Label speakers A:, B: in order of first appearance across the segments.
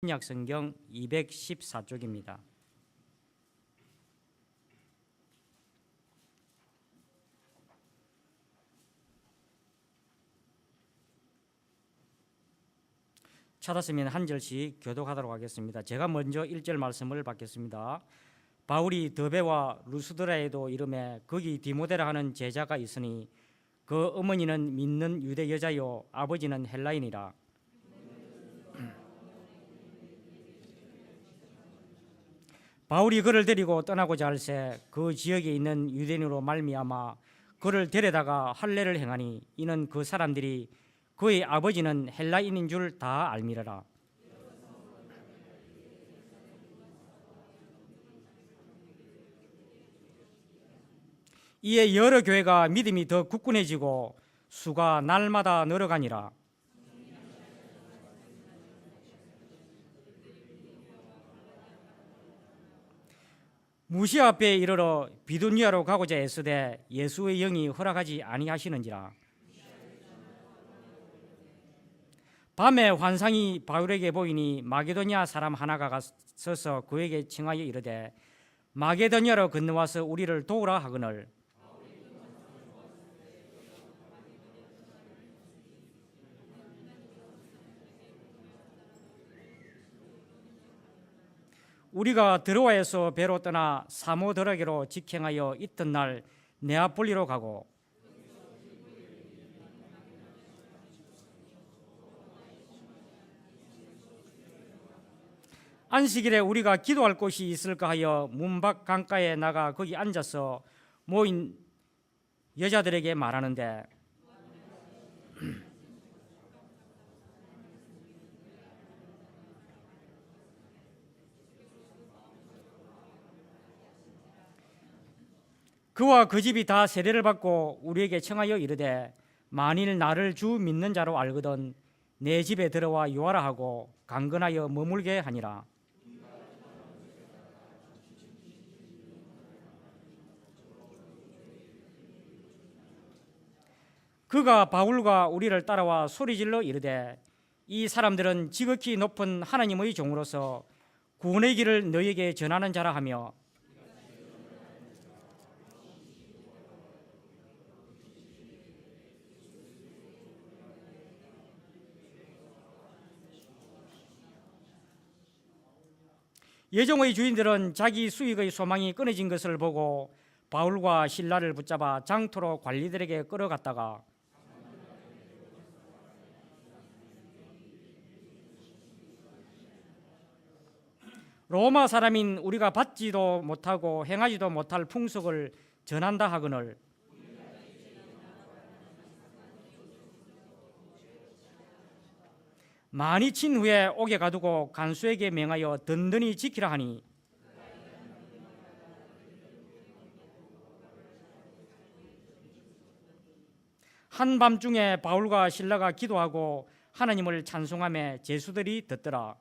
A: 신약성경 214쪽입니다. 찾았으면 한 절씩 교독하도록 하겠습니다. 제가 먼저 1절 말씀을 받겠습니다. 바울이 더베와 루스드라에도 이름에 거기 디모데라 하는 제자가 있으니 그 어머니는 믿는 유대 여자요 아버지는 헬라인이라. 바울이 그를 데리고 떠나고자 할새 그 지역에 있는 유대인으로 말미암아 그를 데려다가 할례를 행하니 이는 그 사람들이 그의 아버지는 헬라인인 줄 다 알미러라. 이에 여러 교회가 믿음이 더 굳건해지고 수가 날마다 늘어가니라. 무시아 앞에 이르러 비두니아로 가고자 애쓰되 예수의 영이 허락하지 아니하시는지라. 밤에 환상이 바울에게 보이니 마게도냐 사람 하나가 서서 그에게 청하여 이르되 마게도냐로 건너와서 우리를 도우라 하거늘. 우리가 드로아에서 배로 떠나 사모드라게로 직행하여 이튿날 네아폴리로 가고 안식일에 우리가 기도할 곳이 있을까 하여 문밖 강가에 나가 거기 앉아서 모인 여자들에게 말하는데 그와 그 집이 다 세례를 받고 우리에게 청하여 이르되 만일 나를 주 믿는 자로 알거든 내 집에 들어와 요하라 하고 강건하여 머물게 하니라. 그가 바울과 우리를 따라와 소리질러 이르되 이 사람들은 지극히 높은 하나님의 종으로서 구원의 길을 너희에게 전하는 자라 하며 예종의 주인들은 자기 수익의 소망이 끊어진 것을 보고 바울과 실라를 붙잡아 장토로 관리들에게 끌어갔다가 로마 사람인 우리가 받지도 못하고 행하지도 못할 풍속을 전한다 하거늘 많이 친 후에 옥에 가두고 간수에게 명하여 든든히 지키라 하니 한밤중에 바울과 실라가 기도하고 하나님을 찬송하며 제수들이 듣더라.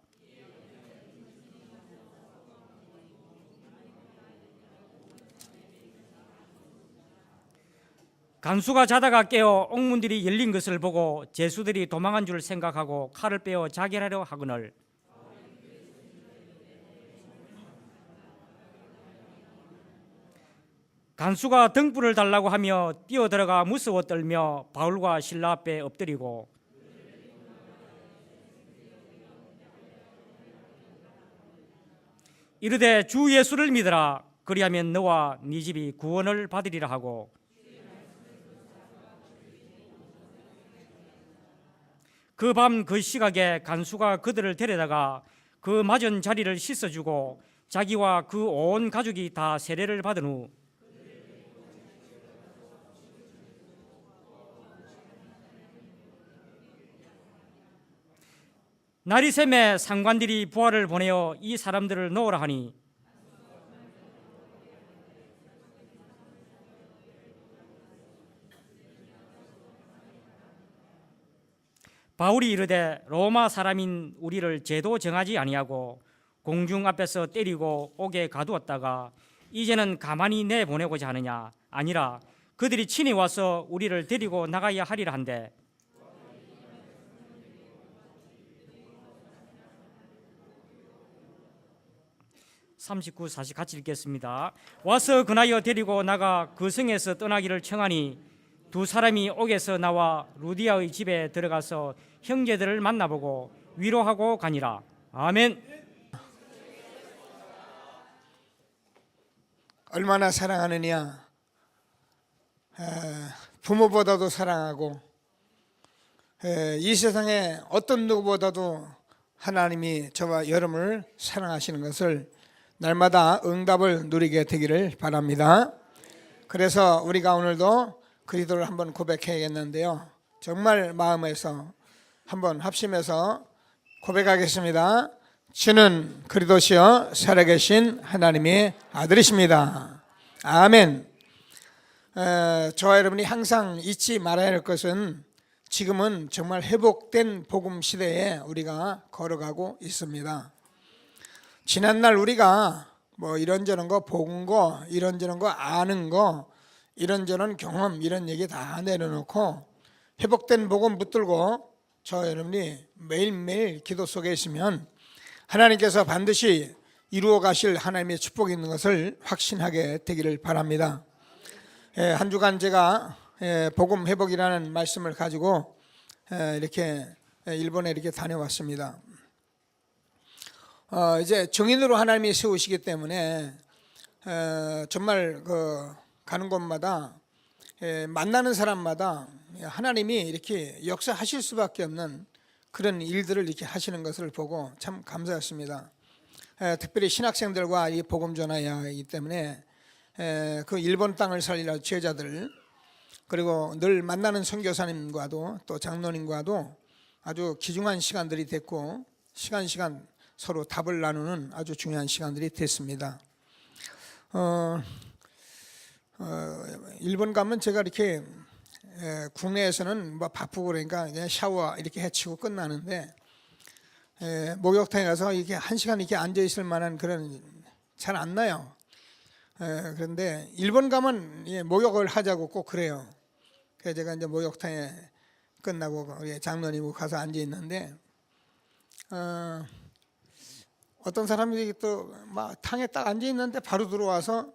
A: 간수가 자다가 깨어 옥문들이 열린 것을 보고 제수들이 도망한 줄 생각하고 칼을 빼어 자결하려 하거늘 간수가 등불을 달라고 하며 뛰어들어가 무서워 떨며 바울과 실라 앞에 엎드리고 이르되 주 예수를 믿으라 그리하면 너와 네 집이 구원을 받으리라 하고 그 밤 그 시각에 간수가 그들을 데려다가 그 맞은 자리를 씻어주고 자기와 그 온 가족이 다 세례를 받은 후 날이 새매 상관들이 부하를 보내어 이 사람들을 놓으라 하니 바울이 이르되 로마 사람인 우리를 죄도 정하지 아니하고 공중 앞에서 때리고 옥에 가두었다가 이제는 가만히 내보내고자 하느냐 아니라 그들이 친히 와서 우리를 데리고 나가야 하리라 한데 39, 40 같이 읽겠습니다. 와서 그나여 데리고 나가 그 성에서 떠나기를 청하니 두 사람이 옥에서 나와 루디아의 집에 들어가서 형제들을 만나보고 위로하고 가니라. 아멘.
B: 얼마나 사랑하느냐. 부모보다도 사랑하고 이 세상에 어떤 누구보다도 하나님이 저와 여러분을 사랑하시는 것을 날마다 응답을 누리게 되기를 바랍니다. 그래서 우리가 오늘도 그리스도를 한번 고백해야겠는데요. 정말 마음에서 한번 합심해서 고백하겠습니다. 주는 그리스도시여 살아계신 하나님의 아들이십니다. 아멘. 저와 여러분이 항상 잊지 말아야 할 것은 지금은 정말 회복된 복음 시대에 우리가 걸어가고 있습니다. 지난날 우리가 뭐 이런저런 거 본 거, 이런저런 거 아는 거, 이런저런 경험 이런 얘기 다 내려놓고 회복된 복음 붙들고 저 여러분이 매일매일 기도 속에 있으면 하나님께서 반드시 이루어 가실 하나님의 축복이 있는 것을 확신하게 되기를 바랍니다. 한 주간 제가 복음 회복이라는 말씀을 가지고 이렇게 일본에 이렇게 다녀왔습니다. 이제 정인으로 하나님이 세우시기 때문에 정말 그 가는 곳마다 만나는 사람마다 하나님이 이렇게 역사하실 수밖에 없는 그런 일들을 이렇게 하시는 것을 보고 참 감사했습니다. 특별히 신학생들과 이 복음 전하이기 때문에 그 일본 땅을 살리라 제자들 그리고 늘 만나는 선교사님과도 또 장로님과도 아주 귀중한 시간들이 됐고 시간 서로 답을 나누는 아주 중요한 시간들이 됐습니다. 일본 가면 제가 이렇게 국내에서는 뭐 바쁘고 그러니까 그냥 샤워 이렇게 해치고 끝나는데 목욕탕에 가서 이렇게 한 시간 이렇게 앉아 있을 만한 그런 잘 안 나요. 그런데 일본 가면 목욕을 하자고 꼭 그래요. 그래서 제가 이제 목욕탕에 끝나고 장로님하고 가서 앉아 있는데 어떤 사람들이 또 막 탕에 딱 앉아 있는데 바로 들어와서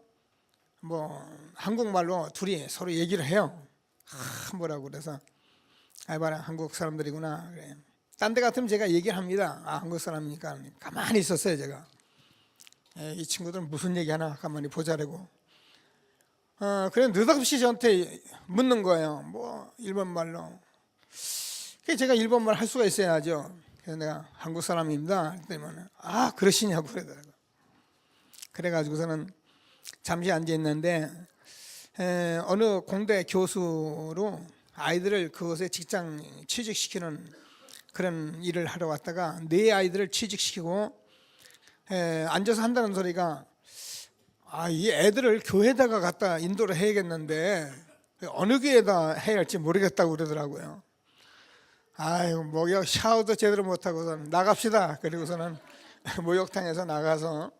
B: 뭐 한국말로 둘이 서로 얘기를 해요. 뭐라고 그래서 봐라 한국 사람들이구나 그래. 딴 데 같으면 제가 얘기를 합니다. 한국 사람이니까 가만히 있었어요. 제가 이 친구들은 무슨 얘기하나 가만히 보자라고. 그래 느닷없이 저한테 묻는 거예요. 뭐 일본말로. 그래서 제가 일본말 할 수가 있어야죠. 그래서 내가 한국 사람입니다. 그랬더니 그러시냐고 그러더라고요. 그래가지고서는 잠시 앉아 있는데 어느 공대 교수로 아이들을 그것에 직장 취직시키는 그런 일을 하러 왔다가 네 아이들을 취직시키고 앉아서 한다는 소리가 이 애들을 교회에다가 갖다 인도를 해야겠는데 어느 교회에다 해야 할지 모르겠다고 그러더라고요. 목욕 샤워도 제대로 못하고선 나갑시다. 그리고서는 목욕탕에서 나가서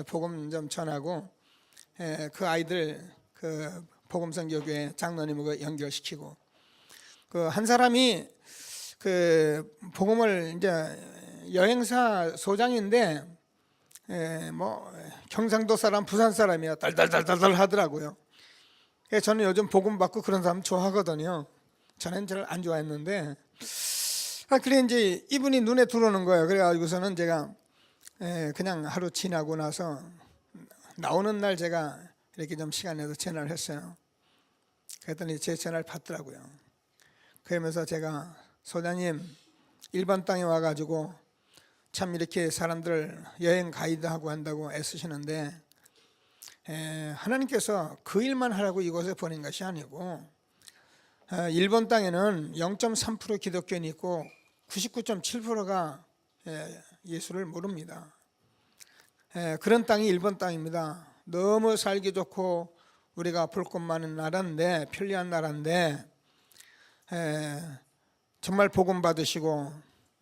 B: 복음 좀 전하고 그 아이들 그 복음선교교회 장로님하고 연결시키고 그 한 사람이 그 복음을 이제 여행사 소장인데 뭐 경상도 사람 부산 사람이야 달달달달 하더라고요. 그래서 저는 요즘 복음 받고 그런 사람 좋아하거든요. 저는 잘 안 좋아했는데 그래 이제 이분이 눈에 들어오는 거예요. 그래가지고서는 제가 그냥 하루 지나고 나서 나오는 날 제가 이렇게 좀 시간 내서 전화를 했어요. 그랬더니 제 전화를 받더라고요. 그러면서 제가 소장님 일본 땅에 와가지고 참 이렇게 사람들 여행 가이드하고 한다고 애쓰시는데 하나님께서 그 일만 하라고 이곳에 보낸 것이 아니고 일본 땅에는 0.3% 기독교인이 있고 99.7%가 예수를 모릅니다. 그런 땅이 일본 땅입니다. 너무 살기 좋고 우리가 볼 것 많은 나라인데 편리한 나라인데 정말 복음 받으시고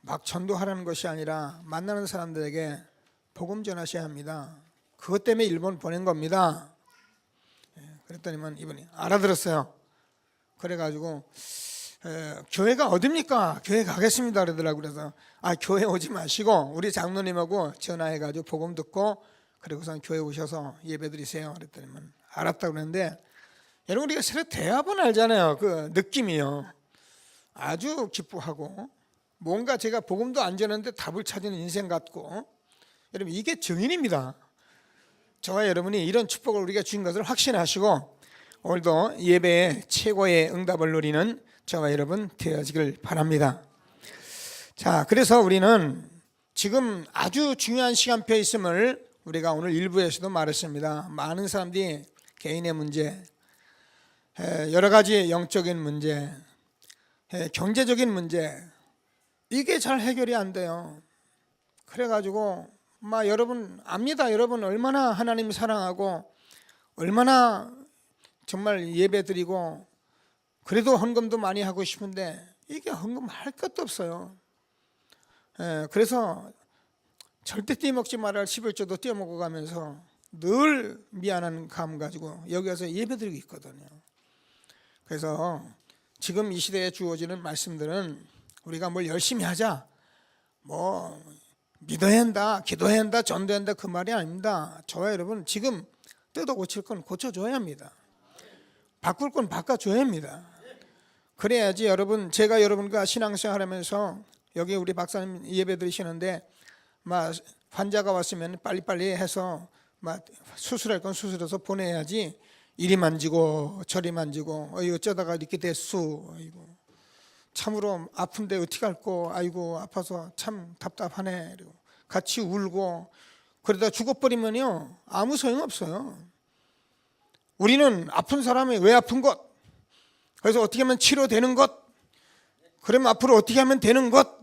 B: 막 전도하라는 것이 아니라 만나는 사람들에게 복음 전하셔야 합니다. 그것 때문에 일본 보낸 겁니다. 그랬더니만 이분이 알아들었어요. 그래가지고 교회가 어딥니까? 교회 가겠습니다 그러더라고요. 그래서 교회 오지 마시고 우리 장로님하고 전화해가지고 복음 듣고 그리고선 교회 오셔서 예배 드리세요. 그랬더니만 알았다고 그랬는데, 여러분 우리가 새로 대합은 알잖아요. 그 느낌이요. 아주 기뻐하고, 뭔가 제가 복음도 안 전했는데 답을 찾는 인생 같고, 여러분 이게 증인입니다. 저와 여러분이 이런 축복을 우리가 주신 것을 확신하시고, 오늘도 예배의 최고의 응답을 누리는 저와 여러분 되어지길 바랍니다. 자, 그래서 우리는 지금 아주 중요한 시간표에 있음을 우리가 오늘 일부에서도 말했습니다. 많은 사람들이 개인의 문제, 여러 가지 영적인 문제, 경제적인 문제, 이게 잘 해결이 안 돼요. 그래가지고 여러분 압니다. 여러분 얼마나 하나님 사랑하고 얼마나 정말 예배드리고 그래도 헌금도 많이 하고 싶은데 이게 헌금할 것도 없어요. 그래서 절대 떼먹지 말아야 11조도 떼먹어 가면서 늘 미안한 감 가지고 여기 와서 예배드리고 있거든요. 그래서 지금 이 시대에 주어지는 말씀들은 우리가 뭘 열심히 하자, 뭐 믿어야 한다, 기도해야 한다, 전도해야 한다, 그 말이 아닙니다. 저와 여러분 지금 뜯어 고칠 건 고쳐줘야 합니다. 바꿀 건 바꿔줘야 합니다. 그래야지 여러분, 제가 여러분과 신앙생활 하면서 여기 우리 박사님 예배 드리시는데 환자가 왔으면 빨리빨리 해서 수술할 건 수술해서 보내야지 이리 만지고 저리 만지고 어쩌다가 이렇게 됐수, 아이고 참으로 아픈데 어떻게 할꼬, 아이고 아파서 참 답답하네, 그리고 같이 울고 그러다 죽어버리면요 아무 소용없어요. 우리는 아픈 사람이 왜 아픈 것, 그래서 어떻게 하면 치료되는 것, 그러면 앞으로 어떻게 하면 되는 것,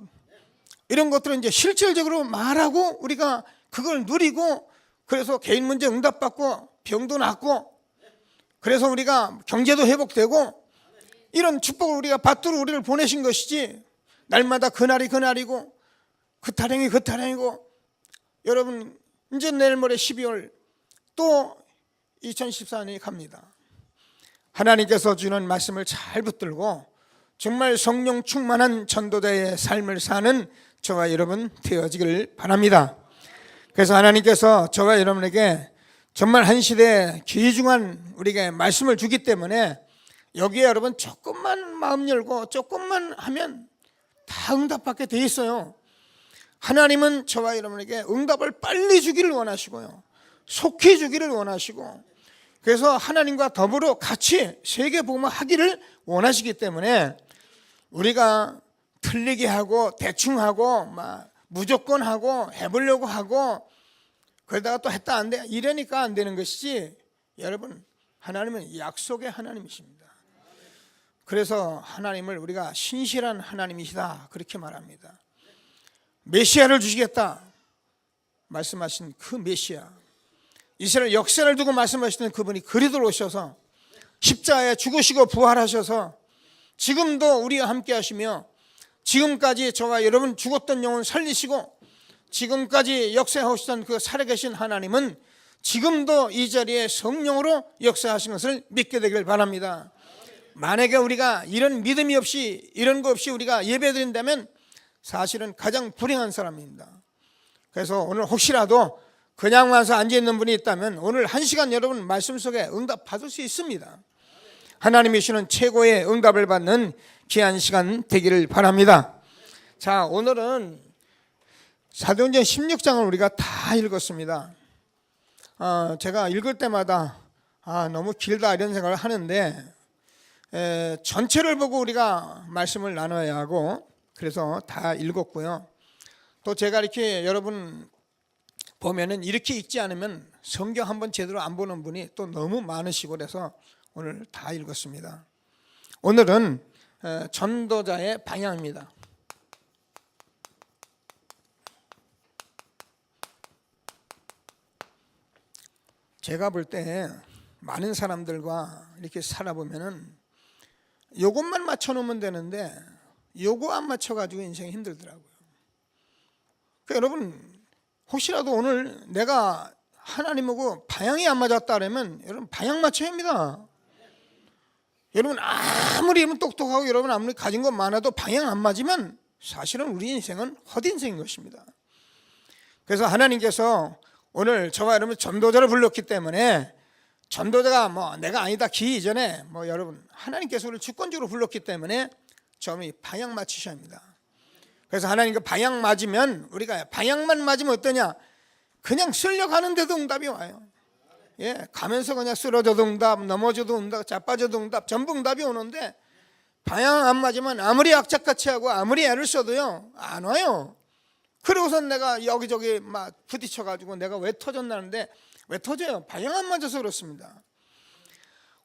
B: 이런 것들을 이제 실질적으로 말하고 우리가 그걸 누리고, 그래서 개인 문제 응답받고 병도 낫고, 그래서 우리가 경제도 회복되고, 이런 축복을 우리가 받도록 우리를 보내신 것이지, 날마다 그날이 그날이고 그 타령이 그 타령이고. 여러분 이제 내일 모레 12월 또 2014년이 갑니다. 하나님께서 주는 말씀을 잘 붙들고 정말 성령 충만한 전도자의 삶을 사는 저와 여러분 되어지기를 바랍니다. 그래서 하나님께서 저와 여러분에게 정말 한 시대에 귀중한 우리에게 말씀을 주기 때문에 여기에 여러분 조금만 마음 열고 조금만 하면 다 응답받게 돼 있어요. 하나님은 저와 여러분에게 응답을 빨리 주기를 원하시고요, 속히 주기를 원하시고, 그래서 하나님과 더불어 같이 세계복음을 하기를 원하시기 때문에 우리가 틀리게 하고 대충 하고 무조건 하고 해보려고 하고 그러다가 또 했다 안 돼 이러니까 안 되는 것이지, 여러분 하나님은 약속의 하나님이십니다. 그래서 하나님을 우리가 신실한 하나님이시다 그렇게 말합니다. 메시아를 주시겠다 말씀하신 그 메시아, 이스라엘 역사를 두고 말씀하시는 그분이 그리스도로 오셔서 십자가에 죽으시고 부활하셔서 지금도 우리와 함께 하시며, 지금까지 저와 여러분 죽었던 영혼 살리시고 지금까지 역사하시던 그 살아계신 하나님은 지금도 이 자리에 성령으로 역사하신 것을 믿게 되길 바랍니다. 만약에 우리가 이런 믿음이 없이 이런 거 없이 우리가 예배드린다면 사실은 가장 불행한 사람입니다. 그래서 오늘 혹시라도 그냥 와서 앉아있는 분이 있다면 오늘 한 시간 여러분 말씀 속에 응답 받을 수 있습니다. 하나님이 주시는 최고의 응답을 받는 귀한 시간 되기를 바랍니다. 자, 오늘은 사도행전 16장을 우리가 다 읽었습니다. 제가 읽을 때마다 너무 길다 이런 생각을 하는데 전체를 보고 우리가 말씀을 나눠야 하고, 그래서 다 읽었고요. 또 제가 이렇게 여러분 보면은 이렇게 읽지 않으면 성경 한번 제대로 안 보는 분이 또 너무 많으시고, 그래서 오늘 다 읽었습니다. 오늘은 전도자의 방향입니다. 제가 볼 때 많은 사람들과 이렇게 살아보면은 요것만 맞춰놓으면 되는데 요거 안 맞춰가지고 인생이 힘들더라고요. 그러니까 여러분 혹시라도 오늘 내가 하나님하고 방향이 안 맞았다 그러면 여러분 방향 맞춰야 합니다. 여러분 아무리 똑똑하고 여러분 아무리 가진 것 많아도 방향 안 맞으면 사실은 우리 인생은 헛인생인 것입니다. 그래서 하나님께서 오늘 저와 여러분 전도자를 불렀기 때문에 전도자가 뭐 내가 아니다 기 이전에 뭐 여러분 하나님께서 우리를 주권적으로 불렀기 때문에 저는 방향 맞추셔야 합니다. 그래서 하나님 그 방향 맞으면 우리가 방향만 맞으면 어떠냐? 그냥 쓸려가는데도 응답이 와요. 예, 가면서 그냥 쓰러져도 응답, 넘어져도 응답, 자빠져도 응답, 전부 응답이 오는데 방향 안 맞으면 아무리 악착같이 하고 아무리 애를 써도요 안 와요. 그러고선 내가 여기저기 막 부딪혀가지고 내가 왜 터졌나는데 왜 터져요? 방향 안 맞아서 그렇습니다.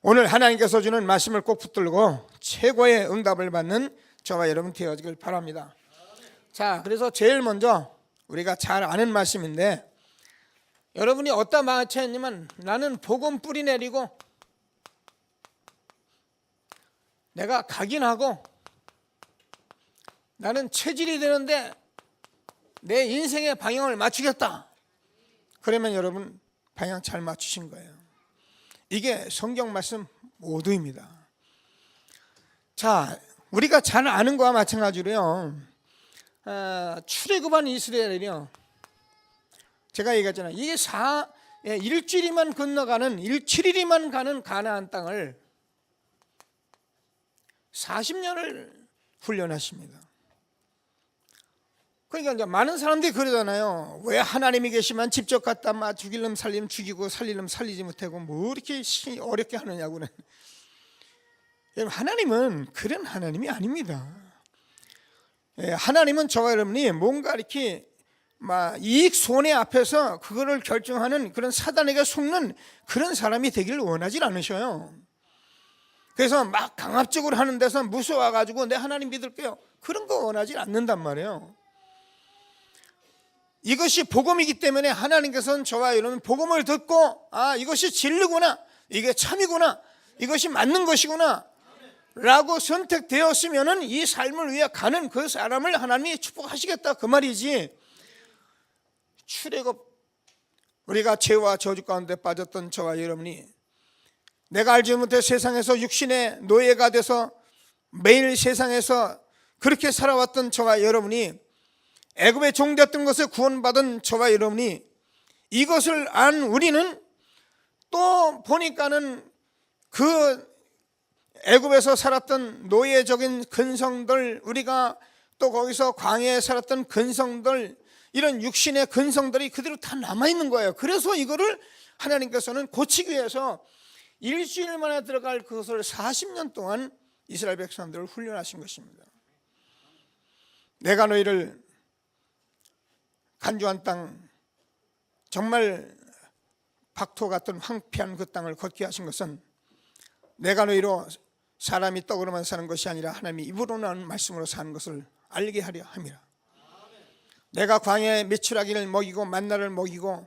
B: 오늘 하나님께서 주는 말씀을 꼭 붙들고 최고의 응답을 받는 저와 여러분 되어지길 바랍니다. 자, 그래서 제일 먼저 우리가 잘 아는 말씀인데 여러분이 어디다 마쳤냐면 나는 복음 뿌리 내리고 내가 각인하고 나는 체질이 되는데 내 인생의 방향을 맞추겠다. 그러면 여러분 방향 잘 맞추신 거예요. 이게 성경 말씀 모두입니다. 자, 우리가 잘 아는 거와 마찬가지로요. 출애굽한 이스라엘이요. 제가 얘기했잖아요. 이게 일주일이만 건너가는 7일이만 가는 가나안 땅을 40년을 훈련하십니다. 그러니까 이제 많은 사람들이 그러잖아요. 왜 하나님이 계시면 직접 갖다 막 죽일 놈 살리면 죽이고 살릴 놈 살리지 못하고 뭐 이렇게 어렵게 하느냐고는. 하나님은 그런 하나님이 아닙니다. 하나님은 저와 여러분이 뭔가 이렇게 막 이익 손해 앞에서 그거를 결정하는 그런 사단에게 속는 그런 사람이 되기를 원하지 않으셔요. 그래서 막 강압적으로 하는 데서 무서워가지고 내 하나님 믿을게요. 그런 거 원하지 않는단 말이에요. 이것이 복음이기 때문에 하나님께서는 저와 여러분 복음을 듣고 이것이 진리구나, 이게 참이구나, 이것이 맞는 것이구나 라고 선택되었으면은 이 삶을 위해 가는 그 사람을 하나님이 축복하시겠다 그 말이지. 출애굽 우리가 죄와 저주 가운데 빠졌던 저와 여러분이 내가 알지 못해 세상에서 육신의 노예가 돼서 매일 세상에서 그렇게 살아왔던 저와 여러분이 애굽의 종되었던 것을 구원받은 저와 여러분이 이것을 안 우리는 또 보니까는 그 애굽에서 살았던 노예적인 근성들, 우리가 또 거기서 광야에 살았던 근성들, 이런 육신의 근성들이 그대로 다 남아있는 거예요. 그래서 이거를 하나님께서는 고치기 위해서 일주일 만에 들어갈 그것을 40년 동안 이스라엘 백성들을 훈련하신 것입니다. 내가 너희를 간주한 땅, 정말 박토 같은 황폐한 그 땅을 걷게 하신 것은 내가 너희로 사람이 떡으로만 사는 것이 아니라 하나님이 입으로 나오는 말씀으로 사는 것을 알게 하려 함이라. 내가 광야에 메추라기를 먹이고 만나를 먹이고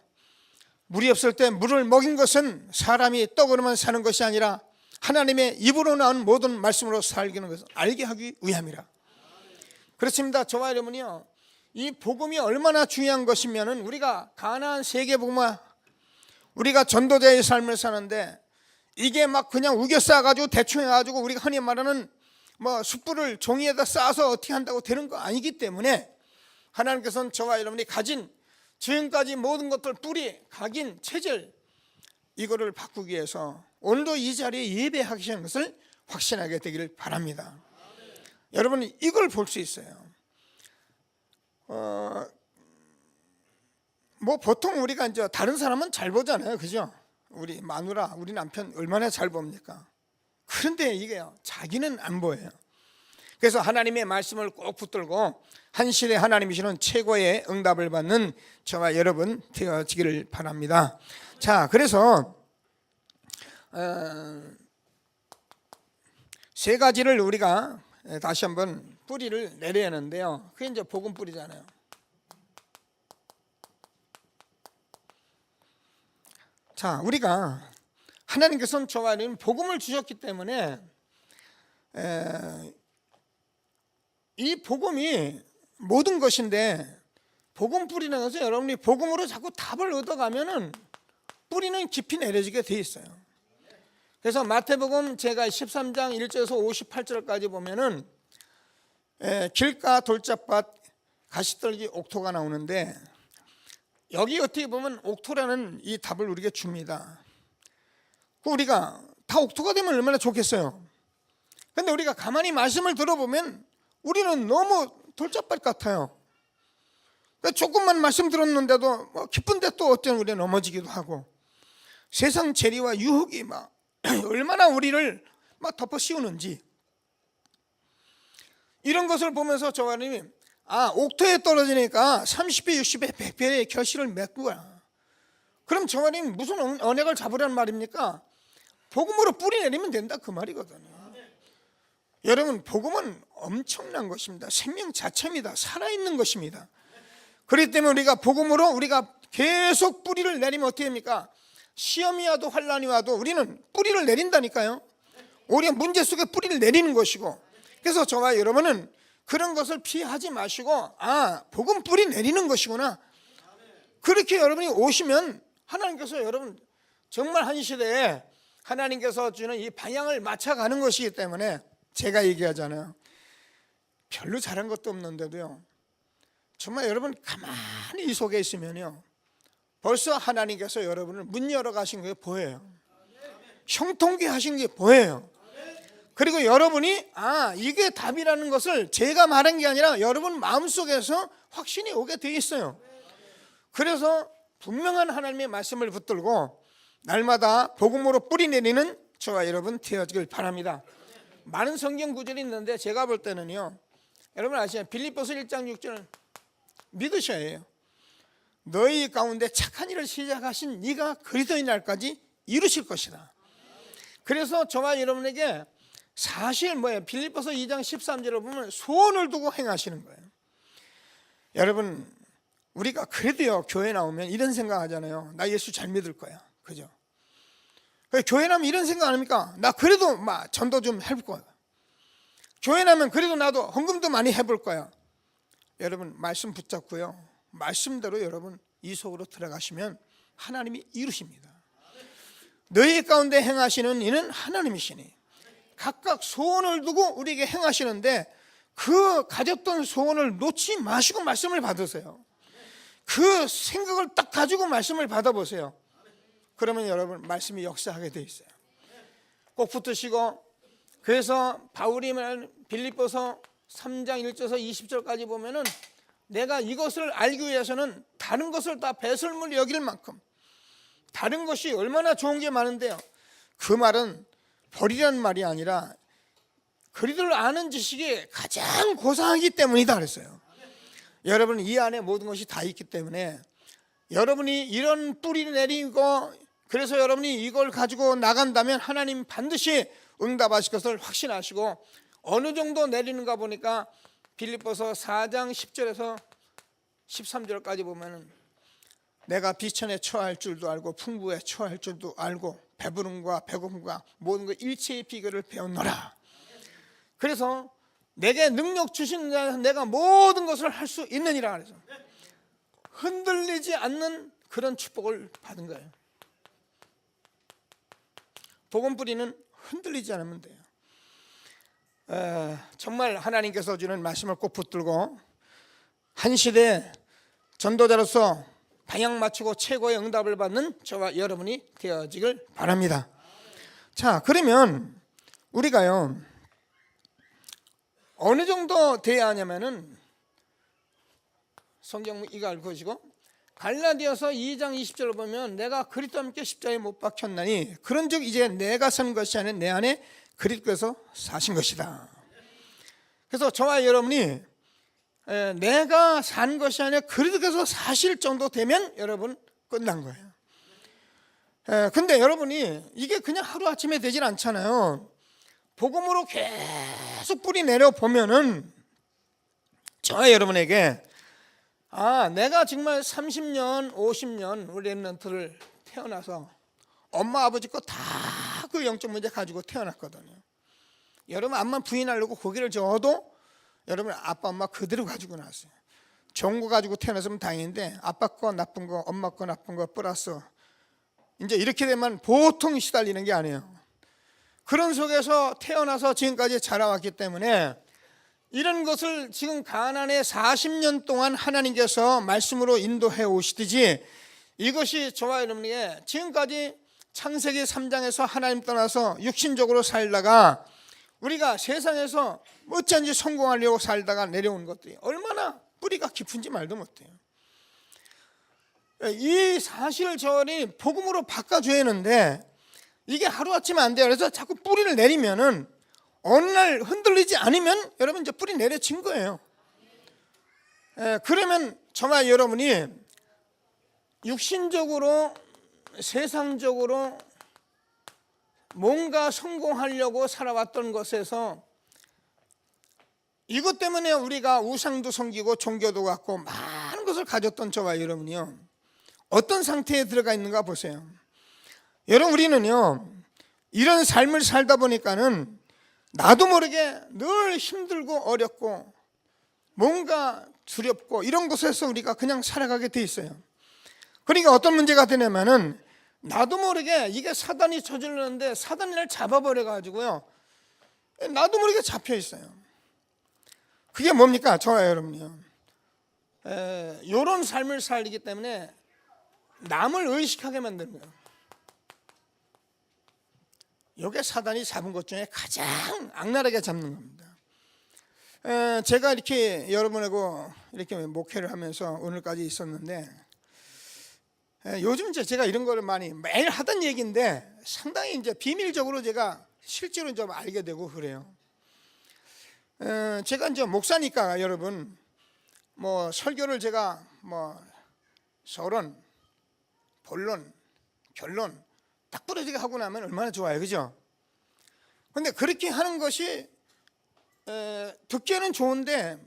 B: 물이 없을 때 물을 먹인 것은 사람이 떡으로만 사는 것이 아니라 하나님의 입으로 나온 모든 말씀으로 살기는 것을 알게 하기 위함이라. 그렇습니다. 저와 여러분이요, 이 복음이 얼마나 중요한 것이면은 우리가 가나안 세계복음화, 우리가 전도자의 삶을 사는데 이게 막 그냥 우겨 싸가지고 대충 해가지고 우리가 흔히 말하는 뭐 숯불을 종이에다 싸서 어떻게 한다고 되는 거 아니기 때문에 하나님께서는 저와 여러분이 가진 지금까지 모든 것들 뿌리, 각인, 체질 이거를 바꾸기 위해서 오늘도 이 자리에 예배하시는 것을 확신하게 되기를 바랍니다. 여러분 이걸 볼 수 있어요. 뭐 보통 우리가 이제 다른 사람은 잘 보잖아요, 그죠? 우리 마누라, 우리 남편 얼마나 잘 봅니까? 그런데 이게요, 자기는 안 보여요. 그래서 하나님의 말씀을 꼭 붙들고 한실에 하나님이 주는 최고의 응답을 받는 저와 여러분 되어지기를 바랍니다. 자, 그래서 세 가지를 우리가 다시 한번 뿌리를 내려야 하는데요, 그게 이제 복음 뿌리잖아요. 자, 우리가 하나님께서는 저와 여러분 복음을 주셨기 때문에 이 복음이 모든 것인데, 복음 뿌리는 것은 여러분이 복음으로 자꾸 답을 얻어가면은 뿌리는 깊이 내려지게 돼 있어요. 그래서 마태복음 제가 13장 1절에서 58절까지 보면은 길가 돌짝밭 가시떨기 옥토가 나오는데 여기 어떻게 보면 옥토라는 이 답을 우리에게 줍니다. 우리가 다 옥토가 되면 얼마나 좋겠어요. 근데 우리가 가만히 말씀을 들어보면 우리는 너무 돌짝밭 같아요. 그러니까 조금만 말씀 들었는데도 뭐 기쁜데 또 어떤 우리가 넘어지기도 하고, 세상 재리와 유혹이 막 얼마나 우리를 막 덮어 씌우는지, 이런 것을 보면서 저하님이 옥토에 떨어지니까 30배, 60배, 100배의 결실을 맺고야. 그럼 저하님 무슨 언약을 잡으라는 말입니까? 복음으로 뿌리 내리면 된다 그 말이거든요. 여러분, 복음은 엄청난 것입니다. 생명 자체입니다. 살아있는 것입니다. 그렇기 때문에 우리가 복음으로 우리가 계속 뿌리를 내리면 어떻게 됩니까? 시험이 와도 환란이 와도 우리는 뿌리를 내린다니까요. 우리가 문제 속에 뿌리를 내리는 것이고, 그래서 저와 여러분은 그런 것을 피하지 마시고 복음 뿌리 내리는 것이구나. 그렇게 여러분이 오시면 하나님께서 여러분 정말 한 시대에 하나님께서 주는 이 방향을 맞춰가는 것이기 때문에 제가 얘기하잖아요. 별로 잘한 것도 없는데도요, 정말 여러분 가만히 이 속에 있으면요, 벌써 하나님께서 여러분을 문 열어 가신 게 보여요. 형통케 하신 게 보여요. 그리고 여러분이 이게 답이라는 것을 제가 말한 게 아니라 여러분 마음속에서 확신이 오게 돼 있어요. 그래서 분명한 하나님의 말씀을 붙들고 날마다 복음으로 뿌리 내리는 저와 여러분 되어지길 바랍니다. 많은 성경 구절이 있는데 제가 볼 때는요, 여러분 아시죠? 빌립보서 1장 6절은 믿으셔야 해요. 너희 가운데 착한 일을 시작하신 네가 그리스도의 날까지 이루실 것이다. 그래서 저와 여러분에게 사실 뭐예요? 빌립보서 2장 13절을 보면 소원을 두고 행하시는 거예요. 여러분, 우리가 그래도요, 교회 나오면 이런 생각 하잖아요. 나 예수 잘 믿을 거야. 그죠? 교회 나면 이런 생각 안 합니까? 나 그래도 막 전도 좀 해볼 거야. 교회 나면 그래도 나도 헌금도 많이 해볼 거야. 여러분, 말씀 붙잡고요, 말씀대로 여러분 이 속으로 들어가시면 하나님이 이루십니다. 너희 가운데 행하시는 이는 하나님이시니 각각 소원을 두고 우리에게 행하시는데 그 가졌던 소원을 놓지 마시고 말씀을 받으세요. 그 생각을 딱 가지고 말씀을 받아보세요. 그러면 여러분 말씀이 역사하게 돼 있어요. 꼭 붙으시고, 그래서 바울이 말하는 빌립보서 3장 1절에서 20절까지 보면은 내가 이것을 알기 위해서는 다른 것을 다 배설물 여길 만큼 다른 것이 얼마나 좋은 게 많은데요, 그 말은 버리라는 말이 아니라 그리스도를 아는 지식이 가장 고상하기 때문이다 그랬어요. 여러분, 이 안에 모든 것이 다 있기 때문에 여러분이 이런 뿌리를 내리고, 그래서 여러분이 이걸 가지고 나간다면 하나님 반드시 응답하실 것을 확신하시고, 어느 정도 내리는가 보니까 빌립보서 4장 10절에서 13절까지 보면은 내가 비천에 처할 줄도 알고 풍부에 처할 줄도 알고 배부름과 배고픔과 모든 것 일체의 비결을 배웠노라. 그래서 내게 능력 주신 자에서 내가 모든 것을 할 수 있느니라. 그래서 흔들리지 않는 그런 축복을 받은 거예요. 복음 뿌리는 흔들리지 않으면 돼요. 정말 하나님께서 주는 말씀을 꼭 붙들고 한 시대 전도자로서 방향 맞추고 최고의 응답을 받는 저와 여러분이 되어지길 바랍니다. 자, 그러면 우리가요 어느 정도 돼야 하냐면은, 성경 이거 알고 계시고 갈라디아서 2장 20절을 보면 내가 그리스도와 함께 십자가에 못 박혔나니 그런즉 이제 내가 산 것이 아니라 내 안에 그리스도께서 사신 것이다. 그래서 저와 여러분이 내가 산 것이 아니라 그리스도께서 사실 정도 되면 여러분 끝난 거예요. 근데 여러분이 이게 그냥 하루아침에 되질 않잖아요. 복음으로 계속 뿌리 내려 보면은 저와 여러분에게 내가 정말 30년 50년 우리 랩런트를 태어나서 엄마 아버지 거 다 그 영적 문제 가지고 태어났거든요. 여러분 암만 부인하려고 고개를 저어도 여러분 아빠 엄마 그대로 가지고 나왔어요. 좋은 거 가지고 태어났으면 다행인데 아빠 거 나쁜 거, 엄마 거 나쁜 거 플러스 이제 이렇게 되면 보통 시달리는 게 아니에요. 그런 속에서 태어나서 지금까지 자라왔기 때문에 이런 것을 지금 가나안에 40년 동안 하나님께서 말씀으로 인도해 오시듯이 이것이 저와 여러분에게 지금까지 창세기 3장에서 하나님 떠나서 육신적으로 살다가 우리가 세상에서 어쩐지 성공하려고 살다가 내려온 것들이 얼마나 뿌리가 깊은지 말도 못해요. 이 사실을 저희 복음으로 바꿔줘야 하는데 이게 하루아침에 안 돼요. 그래서 자꾸 뿌리를 내리면은 어느 날 흔들리지 않으면 여러분 이제 뿌리 내려진 거예요. 그러면 저와 여러분이 육신적으로 세상적으로 뭔가 성공하려고 살아왔던 것에서 이것 때문에 우리가 우상도 섬기고 종교도 갖고 많은 것을 가졌던 저와 여러분이요, 어떤 상태에 들어가 있는가 보세요. 여러분, 우리는요 이런 삶을 살다 보니까는 나도 모르게 늘 힘들고 어렵고 뭔가 두렵고 이런 곳에서 우리가 그냥 살아가게 돼 있어요. 그러니까 어떤 문제가 되냐면은 나도 모르게 이게 사단이 저질렀는데 사단이 날 잡아버려 가지고요 나도 모르게 잡혀 있어요. 그게 뭡니까? 저와 여러분이요, 이런 삶을 살기 때문에 남을 의식하게 만드는 거예요. 이게 사단이 잡은 것 중에 가장 악랄하게 잡는 겁니다. 제가 이렇게 여러분하고 이렇게 목회를 하면서 오늘까지 있었는데 요즘 제가 이런 거를 많이 매일 하던 얘기인데 상당히 이제 비밀적으로 제가 실제로 좀 알게 되고 그래요. 제가 이제 목사니까 여러분 뭐 설교를 제가 뭐 서론, 본론, 결론 딱 부러지게 하고 나면 얼마나 좋아요, 그죠? 근데 그렇게 하는 것이 듣기에는 좋은데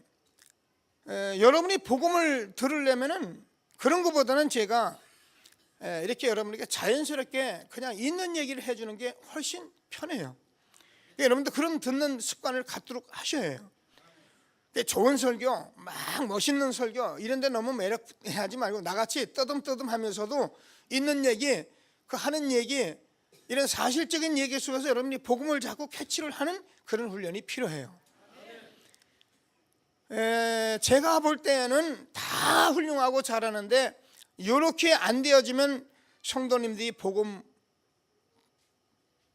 B: 여러분이 복음을 들으려면은 그런 것보다는 제가 이렇게 여러분에게 자연스럽게 그냥 있는 얘기를 해주는 게 훨씬 편해요. 여러분들 그런 듣는 습관을 갖도록 하셔야 해요. 좋은 설교, 막 멋있는 설교 이런 데 너무 매력하지 말고 나같이 떠듬떠듬 하면서도 있는 얘기, 그 하는 얘기, 이런 사실적인 얘기 속에서 여러분이 복음을 자꾸 캐치를 하는 그런 훈련이 필요해요. 제가 볼 때는 다 훌륭하고 잘하는데 이렇게 안 되어지면 성도님들이 복음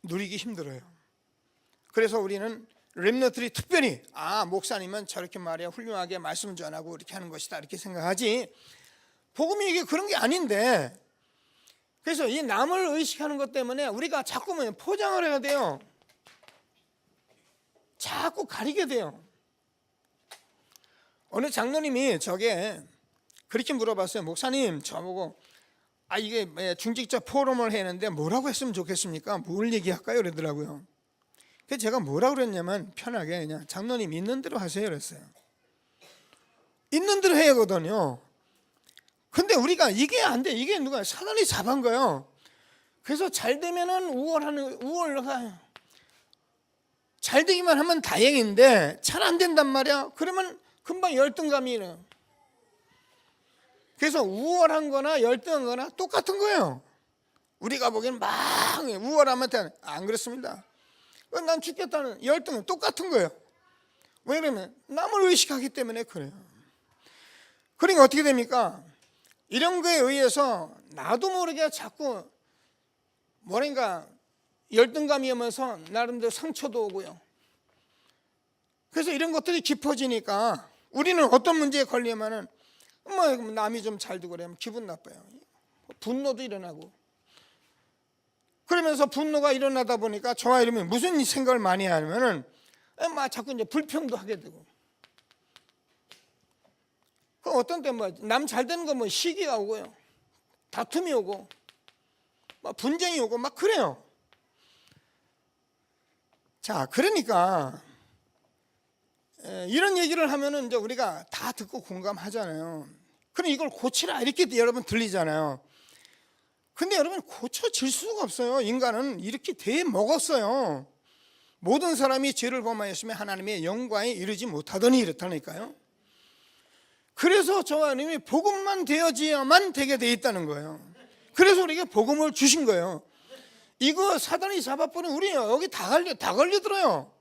B: 누리기 힘들어요. 그래서 우리는 렘넌트들이 특별히 목사님은 저렇게 말이야 훌륭하게 말씀 전하고 이렇게 하는 것이다 이렇게 생각하지, 복음이 이게 그런 게 아닌데, 그래서 이 남을 의식하는 것 때문에 우리가 자꾸 포장을 해야 돼요. 자꾸 가리게 돼요. 어느 장로님이 저게 그렇게 물어봤어요. 목사님 저보고 이게 중직자 포럼을 했는데 뭐라고 했으면 좋겠습니까? 뭘 얘기할까요? 그러더라고요. 그래서 제가 뭐라고 그랬냐면 편하게 그냥 장로님 있는 대로 하세요 그랬어요. 있는 대로 해야 하거든요. 근데 우리가 이게 안 돼. 이게 누가 사단이 잡은 거예요. 그래서 잘 되면은 우월가 잘 되기만 하면 다행인데 잘 안 된단 말이야. 그러면 금방 열등감이 일어나요. 그래서 우월한 거나 열등한 거나 똑같은 거예요. 우리가 보기엔 막 우월하면 안 그렇습니다. 난 죽겠다는 열등은 똑같은 거예요. 왜 그러면 남을 의식하기 때문에 그래요. 그러니까 어떻게 됩니까? 이런 거에 의해서 나도 모르게 자꾸 뭐랄까 열등감이 오면서 나름대로 상처도 오고요. 그래서 이런 것들이 깊어지니까 우리는 어떤 문제에 걸리면은 남이 좀 잘 되고 그러면 기분 나빠요. 분노도 일어나고. 그러면서 분노가 일어나다 보니까 저와 이러면 무슨 생각을 많이 하냐면은 막 자꾸 이제 불평도 하게 되고. 그 어떤 때 남 잘 되는 거 시기가 오고요. 다툼이 오고 막 분쟁이 오고 막 그래요. 자, 그러니까 이런 얘기를 하면은 이제 우리가 다 듣고 공감하잖아요. 그럼 이걸 고치라 이렇게 여러분 들리잖아요. 근데 여러분 고쳐질 수가 없어요. 인간은 이렇게 돼 먹었어요. 모든 사람이 죄를 범하였으면 하나님의 영광에 이르지 못하더니 이렇다니까요. 그래서 저와 하나님이 복음만 되어지야만 되게 돼 있다는 거예요. 그래서 우리에게 복음을 주신 거예요. 이거 사단이 잡아버리면 우리 여기 다 걸려들어요.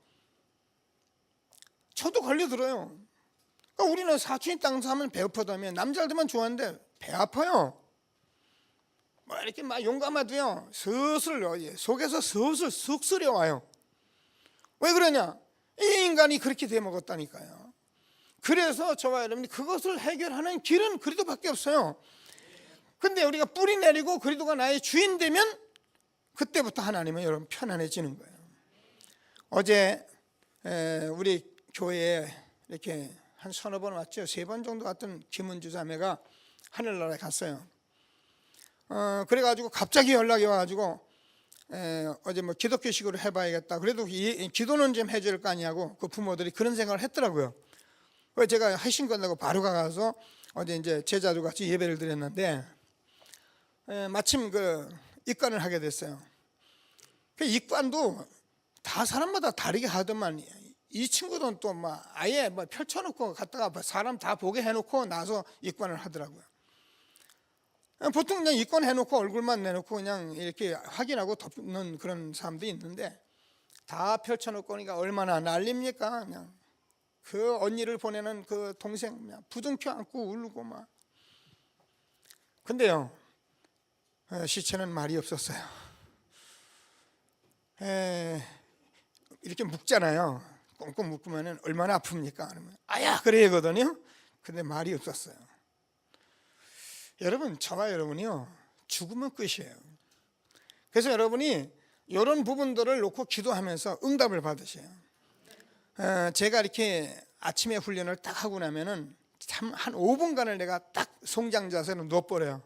B: 저도 걸려들어요. 그러니까 우리는 사촌이 땅 사면 배고프다면 남자들만 좋아하는데 배 아파요. 뭐 이렇게 막 용감하도요 슬슬 속에서 슬슬 쑥 쓰려와요. 왜 그러냐? 이 인간이 그렇게 돼 먹었다니까요. 그래서 저와 여러분이 그것을 해결하는 길은 그리도밖에 없어요. 근데 우리가 뿌리 내리고 그리도가 나의 주인 되면 그때부터 하나님은 여러분 편안해지는 거예요. 어제 우리 교회에 이렇게 한 서너 번 왔죠. 3번 정도 왔던 김은주 자매가 하늘나라에 갔어요. 그래가지고 갑자기 연락이 와가지고 어제 뭐 기독교식으로 해봐야겠다. 그래도 기도는 좀 해줄 거 아니냐고 그 부모들이 그런 생각을 했더라고요. 그래서 제가 회신 끝나고 바로 가서 어제 이제 제자들 같이 예배를 드렸는데 마침 그 입관을 하게 됐어요. 그 입관도 다 사람마다 다르게 하더만 이 친구들은 또 막 아예 뭐 펼쳐놓고 갔다가 사람 다 보게 해놓고 나서 입관을 하더라고요. 보통 그냥 입관해놓고 얼굴만 내놓고 그냥 이렇게 확인하고 덮는 그런 사람도 있는데 다 펼쳐놓고 그러니까 얼마나 난립니까? 그냥 그 언니를 보내는 그 동생 그냥 부둥켜 안고 울고 막. 근데요 시체는 말이 없었어요. 이렇게 묶잖아요. 꽁꽁 묶으면 얼마나 아픕니까? 그러면 아야 그래거든요. 근데 말이 없었어요. 여러분 저와 여러분이요 죽으면 끝이에요. 그래서 여러분이 이런 부분들을 놓고 기도하면서 응답을 받으세요. 제가 이렇게 아침에 훈련을 딱 하고 나면은 참 한 5분간을 내가 딱 송장 자세로 누워버려요.